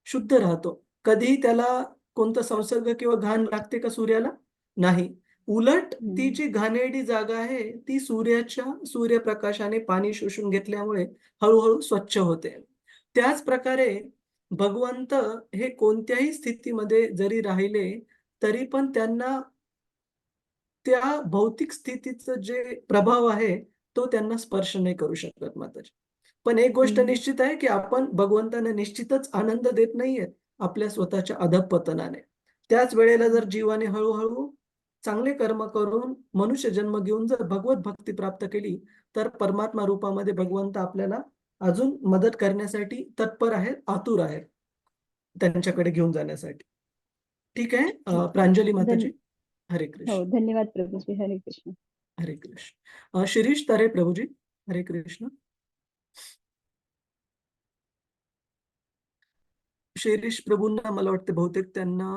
शुद्ध राहतो. कधीही त्याला कोणता संसर्ग किंवा घाण लागते का सूर्याला? नाही. उलट ती जी घाणेरडी जागा आहे, ती सूर्यप्रकाशाने पाणी शोषून घेतल्यामुळे हळू-हळू स्वच्छ होते. त्याच प्रकारे भगवंत हे कोणत्याही स्थितीमध्ये जरी राहिले, तरी पण त्यांना त्या भौतिक स्थितीचं जे प्रभाव आहे, तो त्यांना स्पर्श नाही करू शकत माताजी. पण एक गोष्ट हम्म. निश्चित आहे, की आपण भगवंतांना निश्चितच आनंद देत नाहीये आपल्या स्वतःच्या अधःपतनाने. त्याच वेळेला जर जीवाने हळू-हळू चांगले कर्म करून मनुष्य जन्म घेऊन जर भगवत भक्ती प्राप्त केली, तर परमात्मा रूपामध्ये भगवंत आपल्याला अजून मदत करण्यासाठी तत्पर आहेत, आतुर आहेत, त्यांच्याकडे घेऊन जाण्यासाठी. ठीक आहे. प्रांजली धन माताजी. हरे हो, कृष्ण. धन्यवाद प्रभूजी. हरे कृष्ण. हरे कृष्ण. शिरीष तारे प्रभूजी, हरे कृष्ण. शिरीष प्रभूंना मला वाटते बहुतेक त्यांना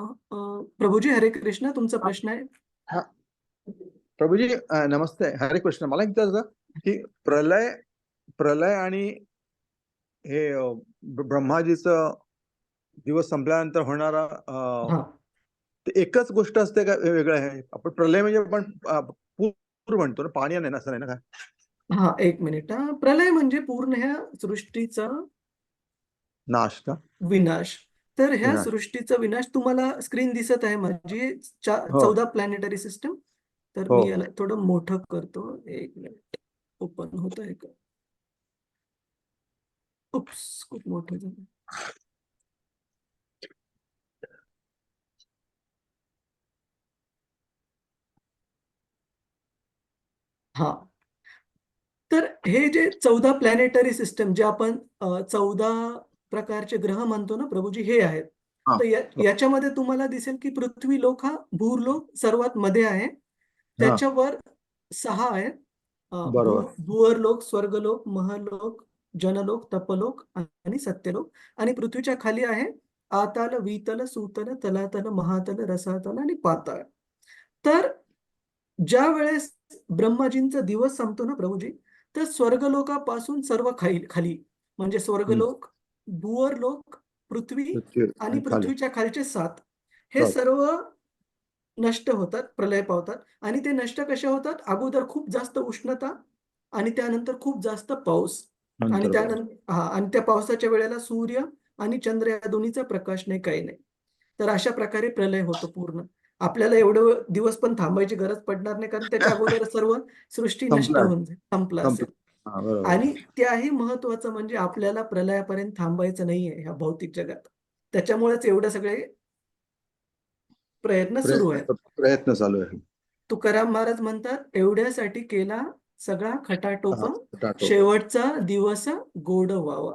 प्रभूजी हरे कृष्ण, तुमचा प्रश्न आहे. हा प्रभूजी, नमस्ते, हरे कृष्ण. मला एक विचारायचं की प्रलय प्रलय आणि हे ब्रह्माजीचं दिवस संपल्यानंतर होणारा हा ते एकच गोष्ट असते का वेगळं आहे? आपण प्रलय म्हणजे आपण पूर म्हणतो ना, पाणी नाही ना, असं नाही ना काय? हा, एक मिनिट. प्रलय म्हणजे पूर्ण ह्या सृष्टीचा नाश का? विनाश. तर ह्या विनाश. सृष्टीचा विनाश तुम्हाला स्क्रीन दिसत आहे माझी हो 14 प्लॅनेटरी सिस्टम. तर हो मी याला थोडं मोठं करतो. एक मिनिट. ओपन होत आहे का? उप्स, खूप मोठं झालं. हा, तर हे जे 14 प्लॅनेटरी सिस्टम जे आपण 14 प्रकारचे ग्रह म्हणतो ना प्रभूजी, हे आहेत. हा तर याच्यामध्ये तुम्हाला दिसेल की पृथ्वीलोक हा भूरलोक सर्वात मध्ये आहे. हा त्याच्यावर 6 आहेत. बरोबर. भुवरलोक, स्वर्गलोक, महलोक, जनलोक, तपलोक आणि सत्यलोक. आणि पृथ्वीच्या खाली आहे आताल, वितल, सुतल, तलातल, महातल, रसातल आणि पाताळ. तर ज्या वेळेस ब्रह्माजींचा दिवस संपतो ना प्रभूजी, तर स्वर्गलोकापासून सर्व खाली म्हणजे स्वर्गलोक, भुवरलोक, पृथ्वी पृथ्वी आणि आणि खाली पृथ्वीच्या खालचे 7 हे चाल. सर्व नष्ट होतात, प्रलय पावतात. आणि ते नष्ट कसे होतात? अगोदर खूप जास्त उष्णता आणि त्यानंतर खूप जास्त पाऊस आणि नंतर पाऊस. आणि त्या पावसाच्या वेळेला सूर्य आणि चंद्र या दोन्हीचा प्रकाश नाही, काही नाही. तर अशा प्रकारे प्रलय होतो पूर्ण. आपल्याला एवढं दिवस पण थांबायची गरज पडणार नाही, कारण त्याच्या अगोदर सर्व सृष्टी नष्ट संपला. होऊन जाईल, संपलं संपला. असेल. हा बरोबर. आणि त्याही महत्वाचं म्हणजे आपल्याला प्रलयापर्यंत थांबायचं नाहीये ह्या भौतिक जगात. त्याच्यामुळेच एवढे सगळे प्रयत्न सुरू आहेत. प्रयत्न चालू आहे. तुकाराम महाराज म्हणतात, एवढ्यासाठी केला सगळा खटाटोप, हा, टाटो. शेवटचा दिवस गोड व्हावा.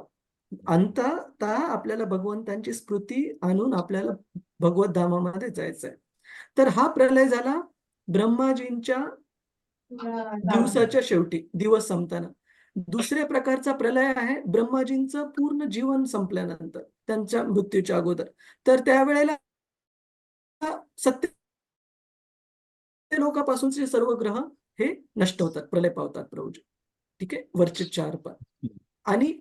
अंततः आपल्याला भगवंतांची स्मृती आणून आपल्याला भगवत धामामध्ये जायचंय. तर हा प्रलय झाला ब्रह्माजींच्या दिवसाच्या शेवटी, दिवस संपताना. दुसऱ्या प्रकारचा प्रलय आहे ब्रह्माजींचं पूर्ण जीवन संपल्यानंतर, त्यांच्या मृत्यूच्या अगोदर. तर त्यावेळेला सत्य लोकापासूनचे सर्व ग्रह हे नष्ट होतात, प्रलय पावतात प्रभूजी. ठीक आहे, वरचे 4 पण. आणि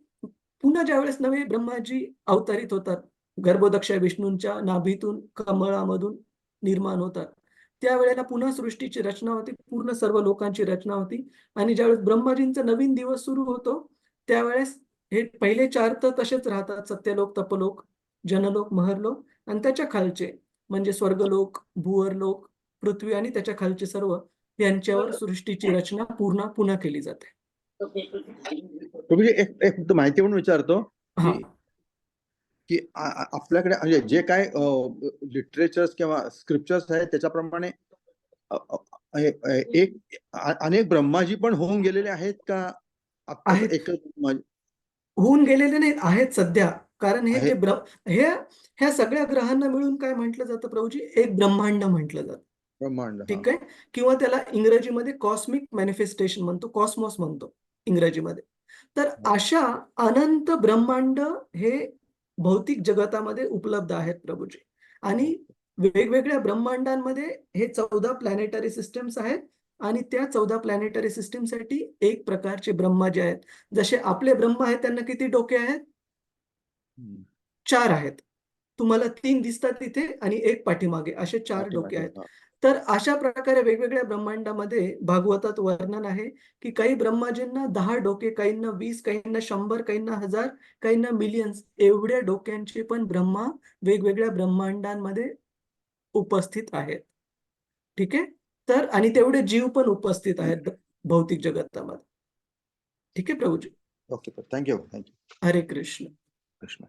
पुन्हा ज्यावेळेस नवे ब्रह्माजी अवतरित होतात, गर्भोदक्ष विष्णूंच्या नाभीतून, कमळामधून निर्माण होतात, त्यावेळेला पुन्हा सृष्टीची रचना होती, पूर्ण सर्व लोकांची रचना होती. आणि ज्यावेळेस ब्रह्माजींचा नवीन दिवस सुरू होतो, त्यावेळेस हे पहिले 4 तर तसेच राहतात, सत्यलोक, तपलोक, जनलोक, महरलोक. आणि त्याच्या खालचे म्हणजे स्वर्गलोक, भुवरलोक, पृथ्वी आणि त्याच्या खालचे सर्व, यांच्यावर सृष्टीची रचना पुन्हा केली जाते. प्रभूजी, एक माहिती म्हणून विचारतो हा, की की आपल्याकडे म्हणजे जे काय लिटरेचर्स किंवा स्क्रिप्चर्स आहेत त्याच्याप्रमाणे अनेक ब्रह्माजी पण होऊन गेलेले आहेत का? आत्ताच आहेत. एकच ब्रह्माजी होऊन गेलेले नाहीत, आहेत सध्या. कारण हे आहे? जे ह्या सगळ्या ग्रहांना मिळून काय म्हटलं जातं प्रभूजी? एक ब्रह्मांड म्हटलं जातं. ब्रह्मांड. हा ठीक आहे. किंवा त्याला इंग्रजीमध्ये कॉस्मिक मॅनिफेस्टेशन म्हणतो, कॉस्मॉस म्हणतो इंग्रजीमध्ये. तर अशा अनंत ब्रह्मांड हे भौतिक जगतामध्ये उपलब्ध आहेत प्रभूजी. आणि वेगवेगळ्या ब्रह्मांडांमध्ये हे 14 प्लॅनेटरी सिस्टम्स आहेत. आणि त्या 14 प्लॅनेटरी सिस्टमसाठी एक प्रकारचे ब्रह्मा जे आहेत, जसे आपले ब्रह्मा आहेत, त्यांना किती डोके आहेत? 4 आहेत. तुम्हाला 3 दिसतात तिथे आणि एक पाठीमागे, असे 4 डोके आहेत. तर अशा प्रकारे वेगवेगळ्या ब्रह्मांडामध्ये भागवतात वर्णन आहे की काही ब्रह्माजींना 10 डोके, काहींना 20, काहींना 100, काहींना 1000, काहींना मिलियन्स एवढ्या डोक्यांचे पण ब्रह्मा वेगवेगळ्या ब्रह्मांडांमध्ये उपस्थित आहेत. ठीक आहे. तर आणि तेवढे जीव पण उपस्थित आहेत भौतिक जगतामध्ये. ठीक आहे प्रभूजी. Okay, thank you. हरे कृष्ण. कृष्ण.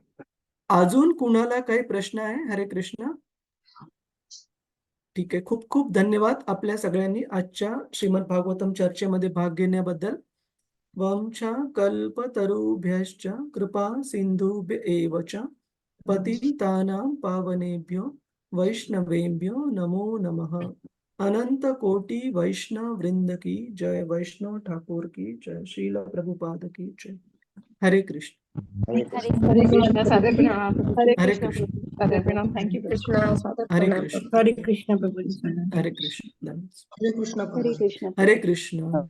अजून कुणाला काही प्रश्न आहे? हरे कृष्ण. ठीक आहे, खूप खूप धन्यवाद आपल्या सगळ्यांनी आजच्या श्रीमद भागवतम चर्चेमध्ये भाग घेण्याबद्दल. वंश कल्पतरुभ्यश्च कृपा सिंधुभ्येव च पतितानां पावनेभ्यो वैष्णवेभ्यो नमो नमः. अनंत कोटि वैष्णव वृंद की जय, वैष्णव ठाकुर की जय, श्रील प्रभुपाद की जय। हरे कृष्ण। हरे कृष्ण। हरे कृष्ण सादर प्रणाम हरे हरे कृष्ण कृष्ण। प्रभू. सादर प्रणाम थँक्यू कृष्ण सादर हरे प्रणाम कृष्ण। प्रभू. हरे कृष्ण प्रभू. हरे कृष्ण. धन्यवाद. हरे कृष्ण हरे प्रभू. कृष्ण हरे कृष्ण.